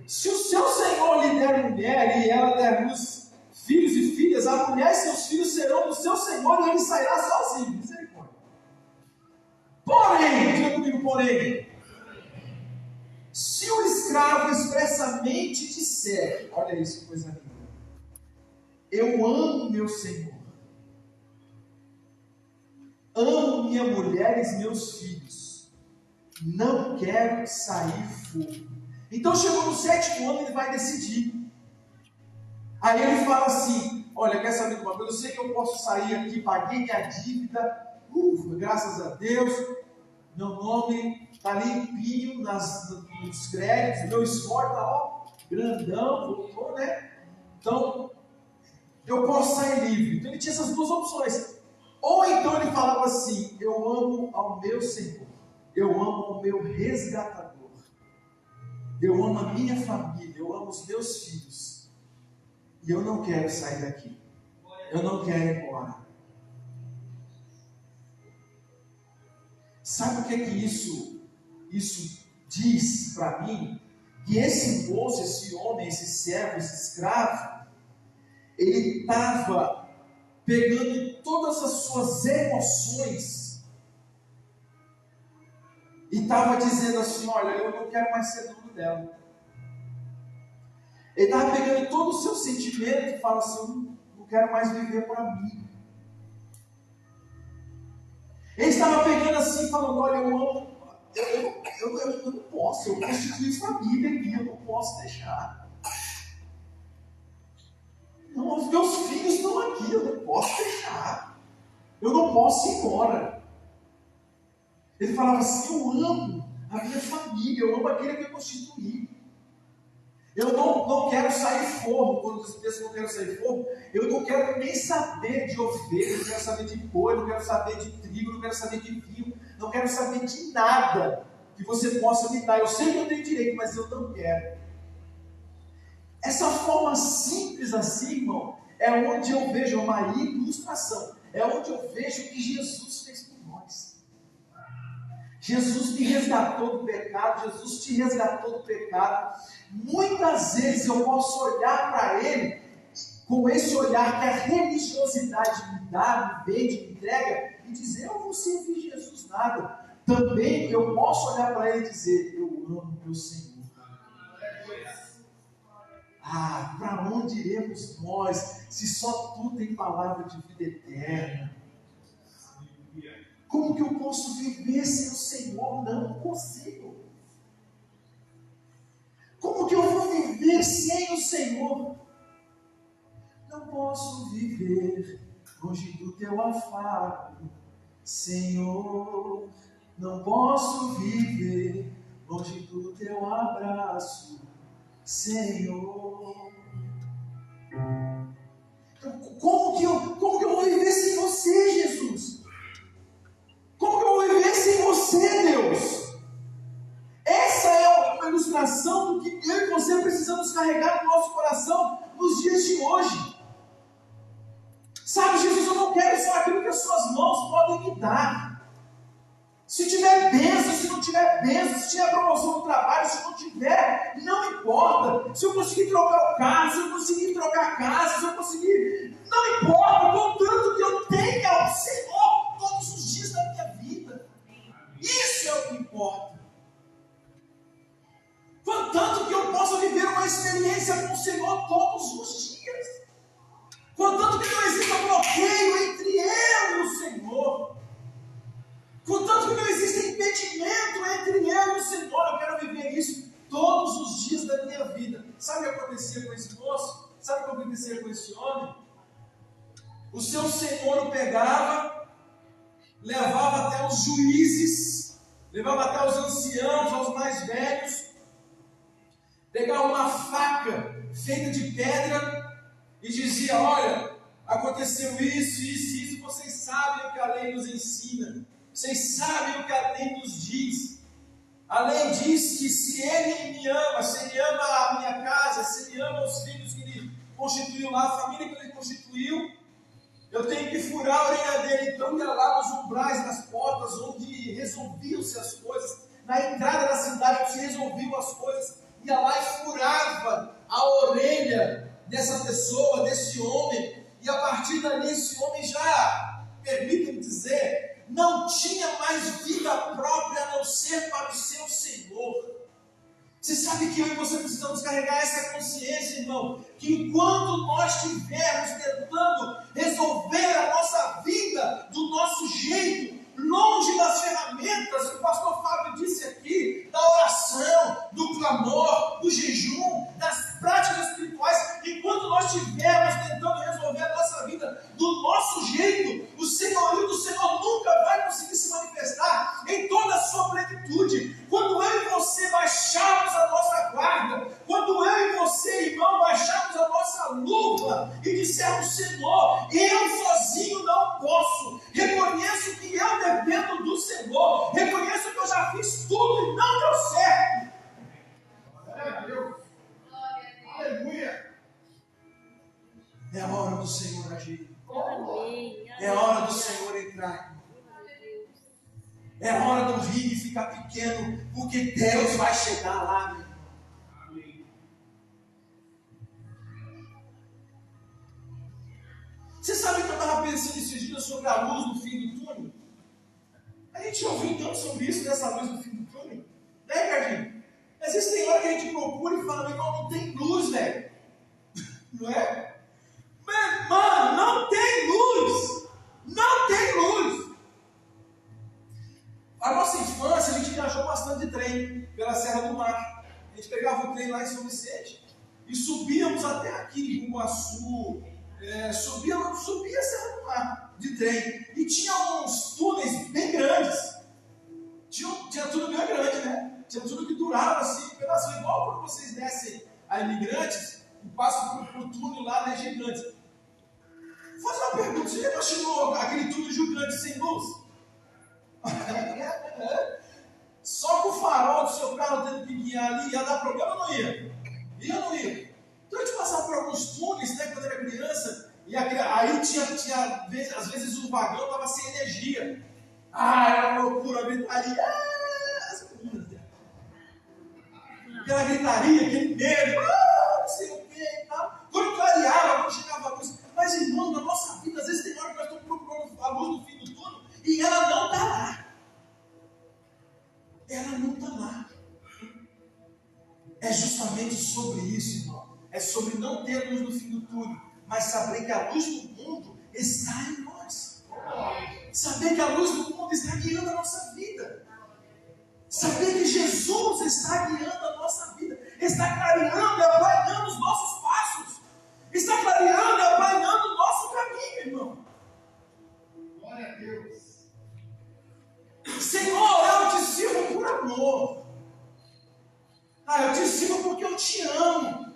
Se o seu senhor lhe der mulher e ela der luz filhos e filhas, a mulher e seus filhos serão do seu senhor e ele sairá sozinho. Misericórdia. Porém, diga comigo, porém, se o escravo expressamente disser, olha isso que coisa linda, eu amo meu senhor, amo minha mulher e meus filhos, não quero sair fora. Então chegou no 7º ano, ele vai decidir. Aí ele fala assim: olha, quer saber de uma coisa? Eu sei que eu posso sair aqui, paguei minha dívida, graças a Deus, meu nome está limpinho nos créditos, meu score está grandão, voltou, né? Então, eu posso sair livre. Então ele tinha essas duas opções. Ou então ele falava assim: eu amo ao meu Senhor, eu amo ao meu resgatador, eu amo a minha família, eu amo os meus filhos, e eu não quero sair daqui, eu não quero ir embora. Sabe o que é que isso diz para mim? Que esse moço, esse homem, esse servo, esse escravo, ele estava pegando todas as suas emoções e estava dizendo assim: olha, eu não quero mais ser dono dela. Ele estava pegando todo o seu sentimento e fala assim: não quero mais viver para mim. Ele estava pegando assim, falando: olha, eu amo, eu não posso, eu constituí família aqui, eu não posso deixar. Não, os meus filhos estão aqui, eu não posso deixar. Eu não posso ir embora. Ele falava assim: eu amo a minha família, eu amo aquele que eu constituí. Eu não quero sair fogo. Quando você pensa que eu quero sair fogo, eu não quero nem saber de ovelha, não quero saber de boi, não quero saber de trigo, não quero saber de vinho, não quero saber de nada que você possa me dar. Eu sei que eu tenho direito, mas eu não quero. Essa forma simples assim, irmão, é onde eu vejo uma ilustração, é onde eu vejo o que Jesus fez por nós. Jesus me resgatou do pecado, Jesus te resgatou do pecado. Muitas vezes eu posso olhar para Ele com esse olhar que a religiosidade me dá, me vende, me entrega, e dizer: eu vou servir Jesus nada. Também eu posso olhar para Ele e dizer: eu amo meu Senhor. Para onde iremos nós, se só Tu tem palavra de vida eterna? Como que eu posso viver sem o Senhor? Não consigo. Como que eu vou viver sem o Senhor? Não posso viver longe do Teu afago, Senhor. Não posso viver longe do Teu abraço, Senhor. Como que eu vou viver sem Você, Jesus? Como que eu vou viver sem Você, Deus? Essa é uma ilustração do que eu e você precisamos carregar no nosso coração nos dias de hoje. Sabe, Jesus, eu não quero só aquilo que as Suas mãos podem me dar. Se tiver bênção, se não tiver bênção, se tiver promoção no trabalho, se não tiver, não importa. Se eu conseguir trocar o carro, se eu conseguir trocar a casa, se eu conseguir, não importa, contanto que eu tenha o Senhor todos os dias da minha vida. Isso é o que importa. Contanto que eu possa viver uma experiência com o Senhor todos os dias. Contanto que não exista bloqueio entre eu e o Senhor. Contanto que não exista impedimento entre eu e o Senhor. Eu quero viver isso todos os dias da minha vida. Sabe o que acontecia com esse moço? Sabe o que acontecia com esse homem? O seu senhor o pegava, levava até os juízes, levava até os anciãos, aos mais velhos, pegava uma faca feita de pedra e dizia: olha, aconteceu isso, isso, isso, vocês sabem o que a lei nos ensina, vocês sabem o que a lei nos diz. A lei diz que se ele me ama, se ele ama a minha casa, se ele ama os filhos que ele constituiu lá, a família que ele constituiu, eu tenho que furar a orelha dele. Então ia lá nos umbrais, nas portas, onde resolviam-se as coisas, na entrada da cidade onde se resolviam as coisas, ia lá e furava a orelha dessa pessoa, desse homem, e a partir dali esse homem já, permita-me dizer, não tinha mais vida própria a não ser para o seu Senhor. Você sabe que eu e você precisamos carregar essa consciência, irmão, que enquanto nós estivermos tentando resolver a nossa vida do nosso jeito, longe das ferramentas, o pastor Fábio disse plenitude. Quando eu e você baixarmos a nossa guarda, quando eu e você, irmão, baixarmos a nossa luva e dissermos: Senhor, eu sozinho não posso. Reconheço que eu dependo do Senhor. Reconheço que eu já fiz tudo e não deu certo. Glória a Deus. Aleluia. É a hora do Senhor agir. É a hora do Senhor entrar. É a hora do rio ficar pequeno, porque Deus vai chegar lá. Meu irmão. Amém. Você sabe que eu estava pensando esses dias sobre a luz no fim do túnel? A gente ouviu tanto sobre isso, dessa luz no fim do túnel. Né, Ricardinho? Às vezes tem hora que a gente procura e fala: meu irmão, não tem luz, velho. Não é? Mano, não tem luz. Não tem luz. A nossa infância, a gente viajou bastante de trem pela Serra do Mar. A gente pegava o trem lá em São Vicente e subíamos até aqui, em Iguaçu. Subia a Serra do Mar de trem. E tinha uns túneis bem grandes. Tinha tudo bem grande, né? Tinha tudo que durava assim, um pedacinho. Igual quando vocês descem a Imigrantes e passam por túnel lá na Gigantes. Vou fazer uma pergunta: você já imaginou aquele túnel gigante sem luz? Só com o farol do seu carro tendo que guiar ali, ia dar problema ou não ia? Ia ou não ia? Então a gente passava por alguns túneis, né, quando era criança, e aí tinha às vezes o vagão estava sem energia. Era uma loucura, a gritaria. Aquela gritaria, aquele medo, não sei o que e tal. Quando clareava, quando chegava a luz. Mas, irmão, na nossa vida, às vezes tem hora que nós estamos procurando a luz no fim do túnel e ela não está lá. Ela não está lá. É justamente sobre isso, irmão. É sobre não ter luz no fim do túnel, mas saber que a luz do mundo está em nós. Saber que a luz do mundo está guiando a nossa vida. Saber que Jesus está guiando a nossa vida. Está clareando e aplanando os nossos passos. Está clareando e aplanando o nosso caminho, irmão. Glória a Deus. Senhor, eu te sirvo por amor. Eu te sirvo porque eu te amo.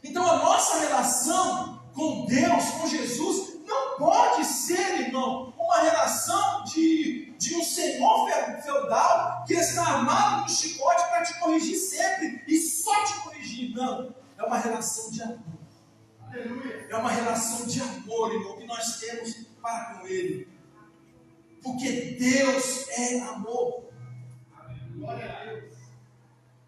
Então a nossa relação com Deus, com Jesus, não pode ser, irmão, uma relação de um senhor feudal que está armado no chicote para te corrigir sempre e só te corrigir. Não, é uma relação de amor. Aleluia. É uma relação de amor, irmão, que nós temos para com Ele. Porque Deus é amor. Glória a Deus.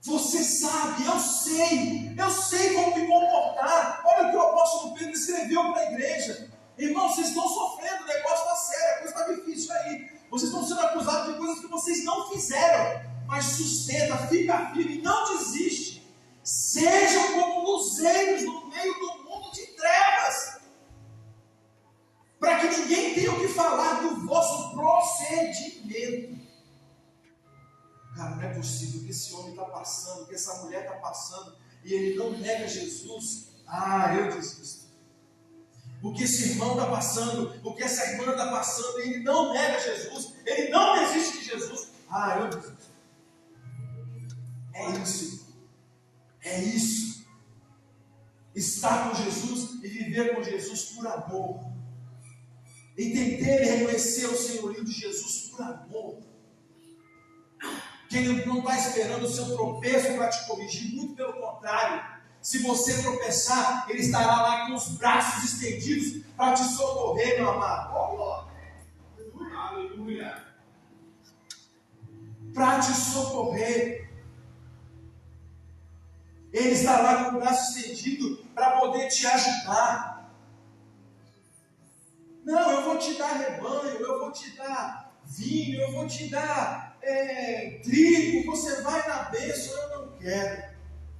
Você sabe, eu sei como me comportar. Olha o que o apóstolo Pedro escreveu para a igreja. Irmão, vocês estão sofrendo, o negócio está sério, a coisa está difícil aí. Vocês estão sendo acusados de coisas que vocês não fizeram. Mas sustenta, fica firme, não desiste. Sejam como luzeiros no meio do mundo de trevas. Para que ninguém tenha o que falar do vosso procedimento. Cara, não é possível que esse homem está passando, que essa mulher está passando, e ele não nega Jesus. Eu desisto. O que esse irmão está passando, o que essa irmã está passando, ele não nega Jesus, ele não desiste de Jesus. Eu desisto. É isso. É isso. Estar com Jesus e viver com Jesus por amor. Entender e reconhecer o senhorio de Jesus por amor. Que Ele não está esperando o seu tropeço para te corrigir, muito pelo contrário. Se você tropeçar, Ele estará lá com os braços estendidos para te socorrer, meu amado. Aleluia! Para te socorrer. Ele está lá com o braço estendido para poder te ajudar. Não, eu vou te dar rebanho, eu vou te dar vinho, eu vou te dar trigo, você vai na bênção. Eu não quero.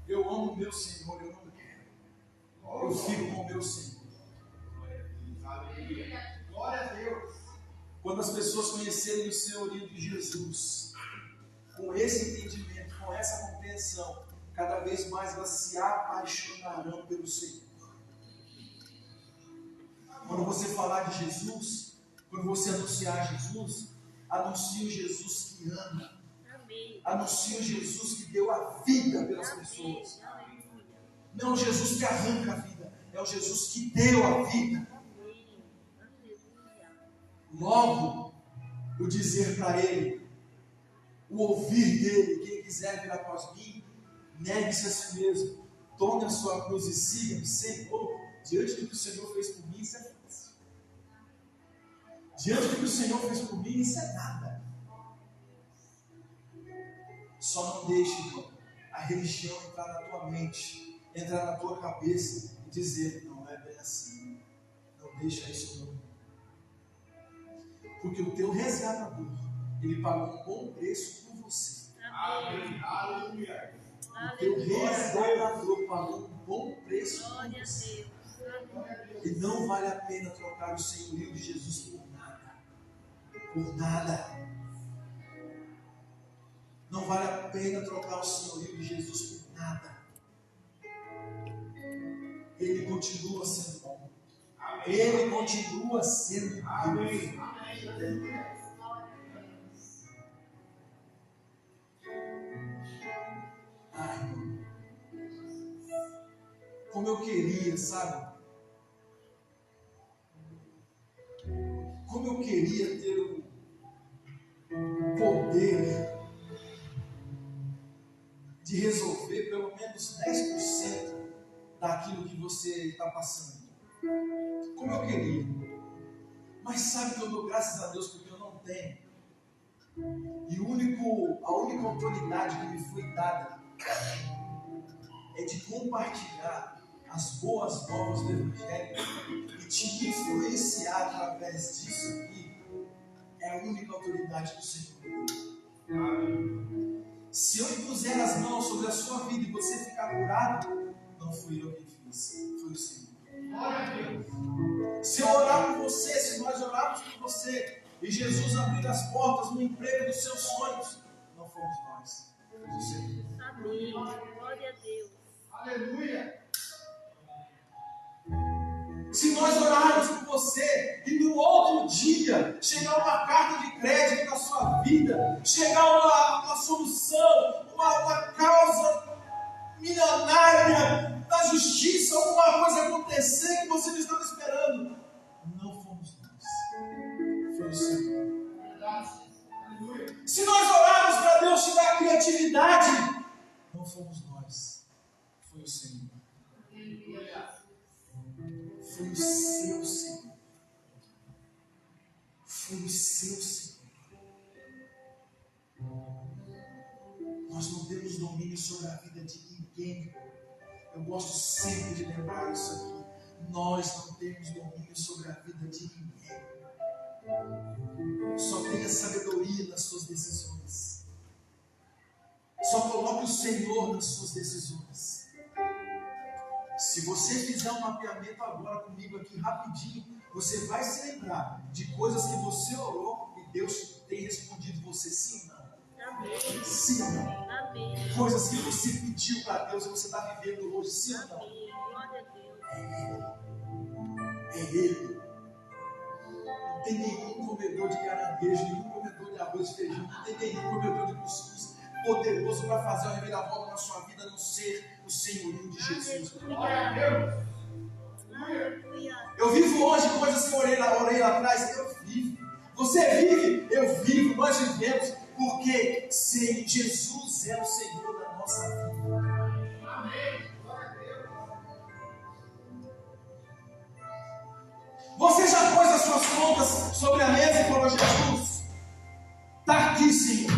Eu amo o meu Senhor, eu não quero. Eu fico com o meu Senhor. Glória a Deus. Quando as pessoas conhecerem o senhorio de Jesus, com esse entendimento, com essa compreensão, cada vez mais elas se apaixonarão pelo Senhor. Quando você falar de Jesus, quando você anunciar Jesus, Anuncie o Jesus que ama. Amém. Anuncie o Jesus que deu a vida pelas pessoas. Não o Jesus que arranca a vida, é o Jesus que deu a vida. Logo, o dizer para ele, o ouvir dele, quem quiser vir após mim, negue-se a si mesmo, tome a sua cruz e siga-me. Senhor, diante do que o Senhor fez por mim, isso é fácil. Diante do que o Senhor fez por mim, isso é nada. Só não deixe a religião entrar na tua mente, entrar na tua cabeça e dizer, não é bem assim. Não deixa isso não. Porque o teu resgatador, ele pagou um bom preço por você. Amém. Aleluia. O teu resgatador pagou um bom preço por você. E não vale a pena trocar o senhorio de Jesus por nada. Por nada. Não vale a pena trocar o senhorio de Jesus por nada. Ele continua sendo bom. Ele continua sendo bom. Amém. Ai, como eu queria, sabe? Como eu queria ter o poder de resolver pelo menos 10% daquilo que você está passando. Como eu queria. Mas sabe que eu dou graças a Deus porque eu não tenho. E a única autoridade que me foi dada é de compartilhar as boas novas do Evangelho e te influenciar através disso aqui. É a única autoridade que o Senhor me deu. Se eu impuser as mãos sobre a sua vida e você ficar curado, não fui eu quem fiz, foi o Senhor. Se eu orar por você, se nós orarmos por você e Jesus abrir as portas no emprego dos seus sonhos, não fomos nós, foi o Senhor. Amém. Glória a Deus. Aleluia. Se nós orarmos por você e no outro dia chegar uma carta de crédito na sua vida, chegar uma solução, uma causa milionária da justiça, alguma coisa acontecer que você não estava esperando, não fomos nós, foi o Senhor. Se nós orarmos para Deus te dar criatividade, não fomos nós, foi o Senhor. Foi o seu Senhor. Foi o seu Senhor. Nós não temos domínio sobre a vida de ninguém. Eu gosto sempre de lembrar isso aqui. Nós não temos domínio sobre a vida de ninguém. Só tenha sabedoria nas suas decisões. Só coloque o Senhor nas suas decisões. Se você fizer um mapeamento agora comigo aqui rapidinho, você vai se lembrar de coisas que você orou e Deus tem respondido você sim ou não. Amém. Sim ou não. Amém. Coisas que você pediu para Deus e você está vivendo hoje, sim ou não. Amém. Glória a Deus. É Ele. Não tem nenhum comedor de caranguejo, nenhum comedor de arroz e feijão, não tem nenhum comedor de cuscuz poderoso para fazer uma reviravolta na sua vida, a não ser o senhorio de Jesus. Aleluia. Eu vivo hoje coisas que eu orei lá atrás. Eu vivo. Você vive, eu vivo, nós vivemos, porque Jesus é o Senhor da nossa vida. Amém. Você já pôs as suas contas sobre a mesa e falou: Jesus, está aqui, Senhor.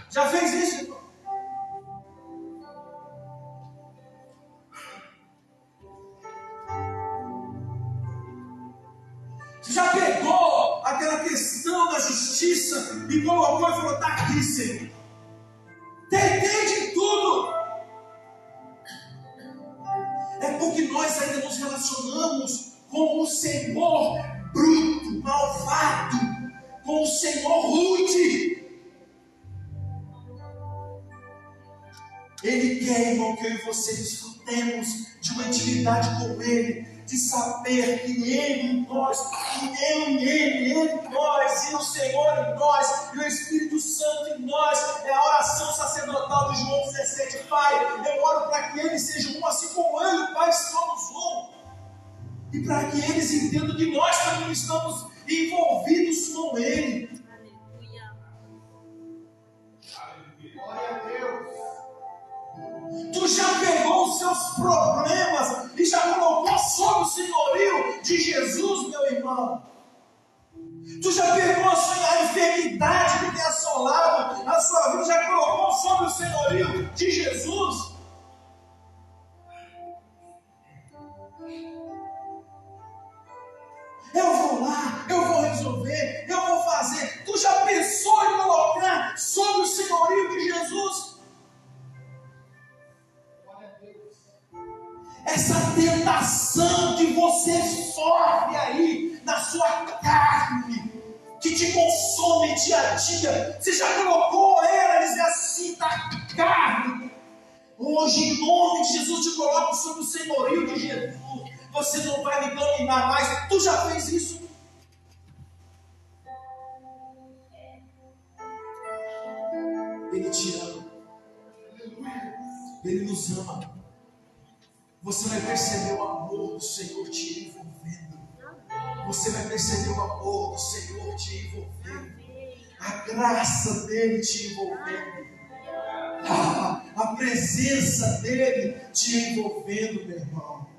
Já fez isso? Já pegou aquela questão da justiça e colocou e falou: está aqui, Senhor. Tentei de tudo. É porque nós ainda nos relacionamos com o Senhor bruto, malvado, com o Senhor rude. Ele quer, irmão, que eu e você desfrutemos de uma intimidade com Ele, de saber que Ele em nós, que Ele em nós, e o Senhor em nós, e já pegou os seus problemas e já colocou sob o senhorio de Jesus, meu irmão? Tu já pegou a enfermidade que tem assolado a sua vida, já colocou sob o senhorio de Jesus? Eu vou lá, eu vou resolver, eu vou fazer. Tu já pensou em colocar sob o senhorio de Jesus? Essa tentação que você sofre aí na sua carne, que te consome dia a dia, você já colocou ela, dizer assim, da carne. Hoje, em nome de Jesus, te coloco sob o senhorio de Jesus. Você não vai me dominar mais. Tu já fez isso? Ele te ama. Ele nos ama. Você vai perceber o amor do Senhor te envolvendo. Você vai perceber o amor do Senhor te envolvendo. A graça dele te envolvendo. A presença dele te envolvendo, meu irmão.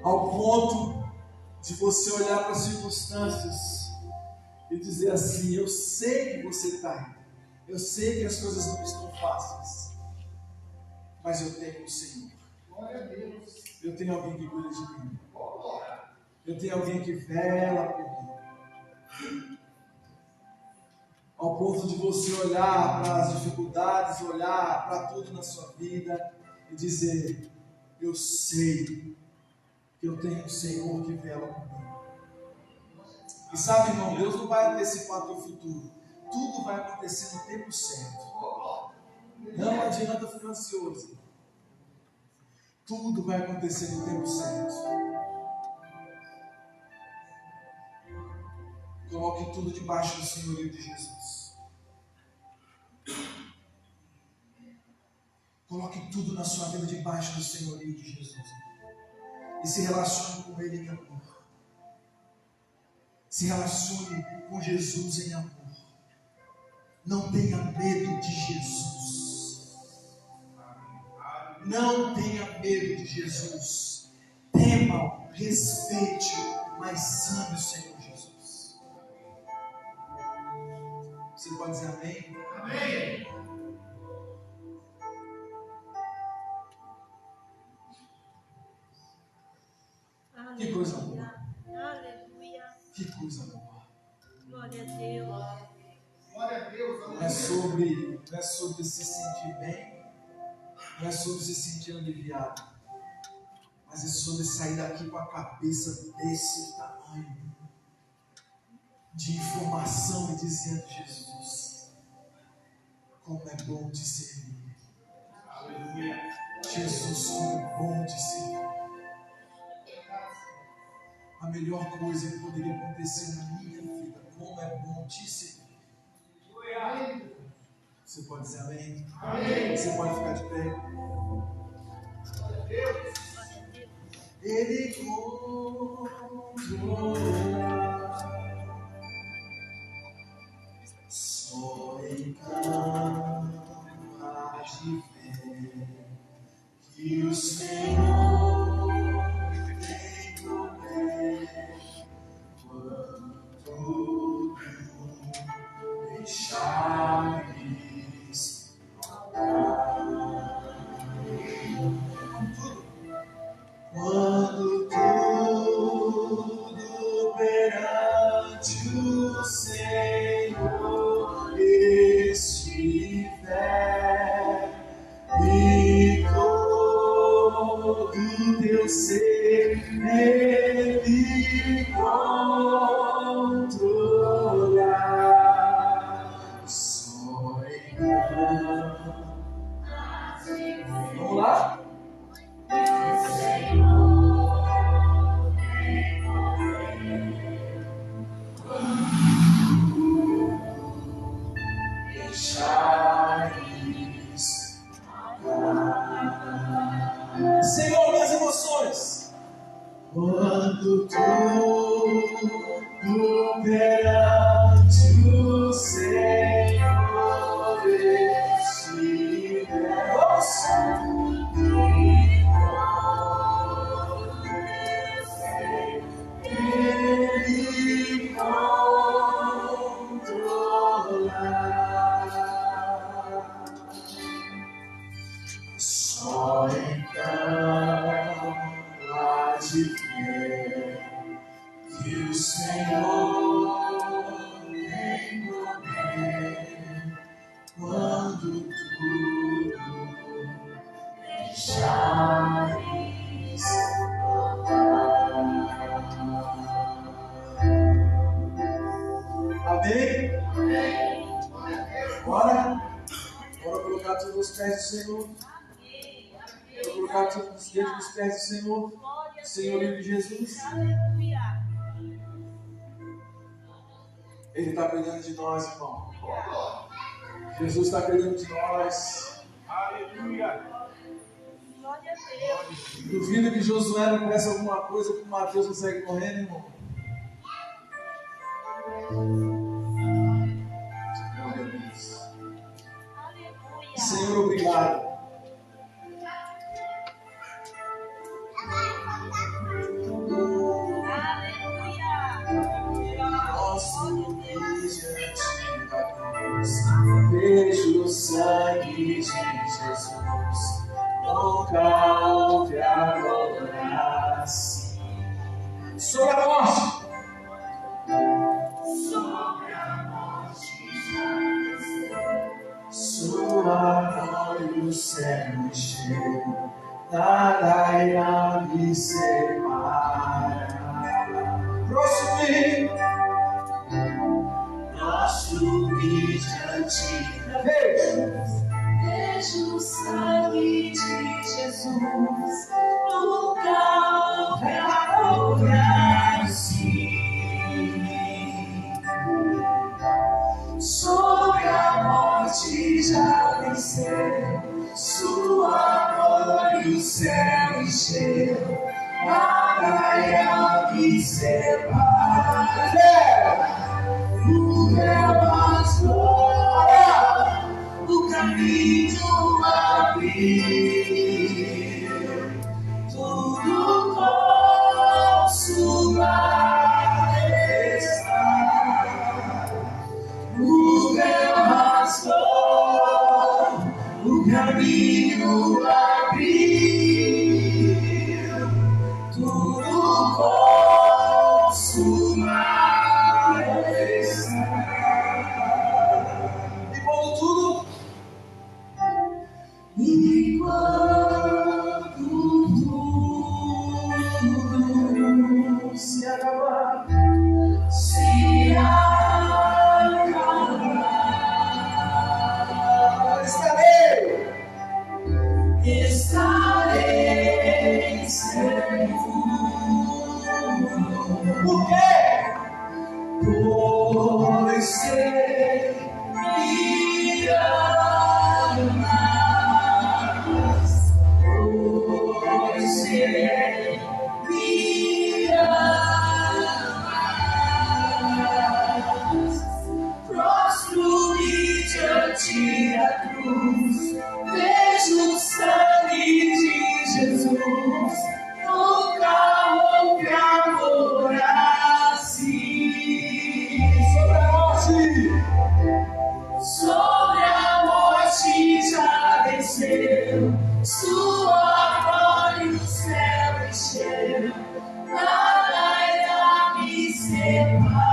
Ao ponto de você olhar para as circunstâncias e dizer assim: eu sei que você está aí. Eu sei que as coisas não estão fáceis, mas eu tenho o Senhor. Glória a Deus. Eu tenho alguém que cuida de mim. Eu tenho alguém que vela por mim. Ao ponto de você olhar para as dificuldades, olhar para tudo na sua vida e dizer: eu sei que eu tenho um Senhor que vela por mim. E sabe, irmão, Deus não vai antecipar o teu futuro. Tudo vai acontecer no tempo certo. Não adianta ficar ansioso. Tudo vai acontecer no tempo certo. Coloque tudo debaixo do senhorio de Jesus. Coloque tudo na sua vida debaixo do senhorio de Jesus. E se relacione com Ele em amor. Se relacione com Jesus em amor. Não tenha medo de Jesus. Não tenha medo de Jesus. Tema, respeite, mas ame o Senhor Jesus. Você pode dizer amém? Amém. Que coisa boa. Aleluia. Que coisa boa. Glória a Deus. Não é sobre se sentir bem, não é sobre se sentir aliviado, mas é sobre sair daqui com a cabeça desse tamanho, de informação e dizendo: Jesus, como é bom te servir. Aleluia. Jesus, como é bom te servir. A melhor coisa que poderia acontecer na minha vida, como é bom te servir. Você pode dizer amém? Amém. Você pode ficar de pé. Ele controla. Só então há de ver que o Senhor tem poder quando deixares quando tudo perante o Senhor estiver e todo teu ser Ele controlar. Só então. Vamos lá? Senhor, minhas emoções. Quando tudo Senhor tem poder quando tudo deixares voltar. Amém? Bora colocar todos os pés do Senhor. Bora colocar todos os dedos nos pés do Senhor. Senhorio de Jesus. Ele está cuidando de nós, irmão. Jesus está cuidando de nós. Aleluia. Duvido que Josué não peça alguma coisa que Mateus não consegue correndo, irmão. Glória a Deus. Senhor, obrigado. Vejo o sangue de Jesus, nunca houve agora assim. Sobre a morte, sua glória o céu encheu, nada irá me separar. Subir diante da vejo o sangue de Jesus, nunca houve assim. Sobre a morte já venceu, sua glória o céu encheu, nada irá me separar. O véu rasgou, o caminho abriu, tudo consumado está. O véu rasgou, o caminho abriu, tudo consumado. E quando tudo se acabar, estarei seguro. Por quê? Pois sei me amas, pois sei me amas. Prostro-me diante da cruz, vejo o sangue de Jesus, nunca houve amor assim. Sobre a morte já venceu, sua glória o céu encheu, nada irá me separar.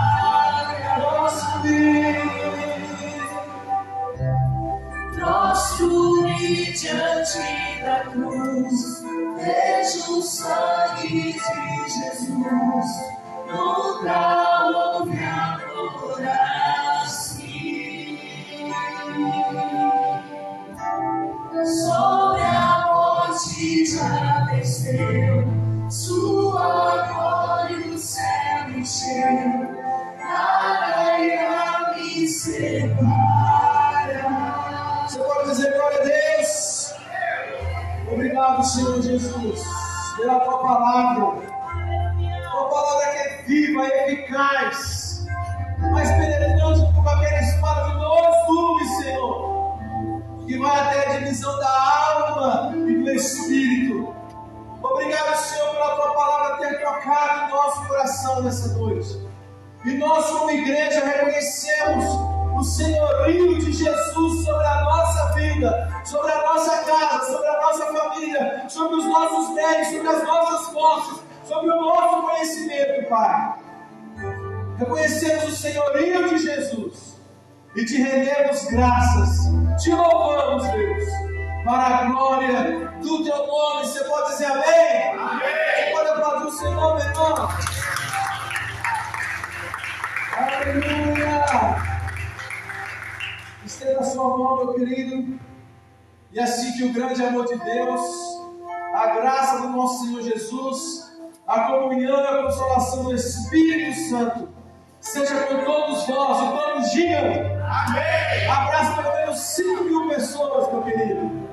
Prostro-me diante da cruz, vejo o sangue de Jesus, nunca houve amor assim. Sobre a morte já venceu, sua glória o céu encheu, nada irá me separar. Você pode dizer glória a Deus? Obrigado, Senhor Jesus, pela tua palavra. Tua palavra que é viva e eficaz, mais penetrante do que qualquer espada de dois gumes, Senhor, que vai até a divisão da alma e do espírito. Obrigado, Senhor, pela tua palavra ter tocado em nosso coração nessa noite. E nós, como igreja, reconhecemos o senhorio de Jesus sobre a nossa vida, sobre a nossa casa, sobre a nossa família, sobre os nossos bens, sobre as nossas posses, sobre o nosso conhecimento, Pai. reconhecemos o senhorio de Jesus e te rendemos graças, te louvamos, Deus, para a glória do teu nome. Você pode dizer amém? Amém. Você pode aplaudir o seu nome, irmão? Aleluia! Estenda a sua mão, meu querido, e assim que o grande amor de Deus, a graça do nosso Senhor Jesus, a comunhão e a consolação do Espírito Santo seja com todos vós. E todos digam amém. Abraça pelo menos 5.000 pessoas, meu querido.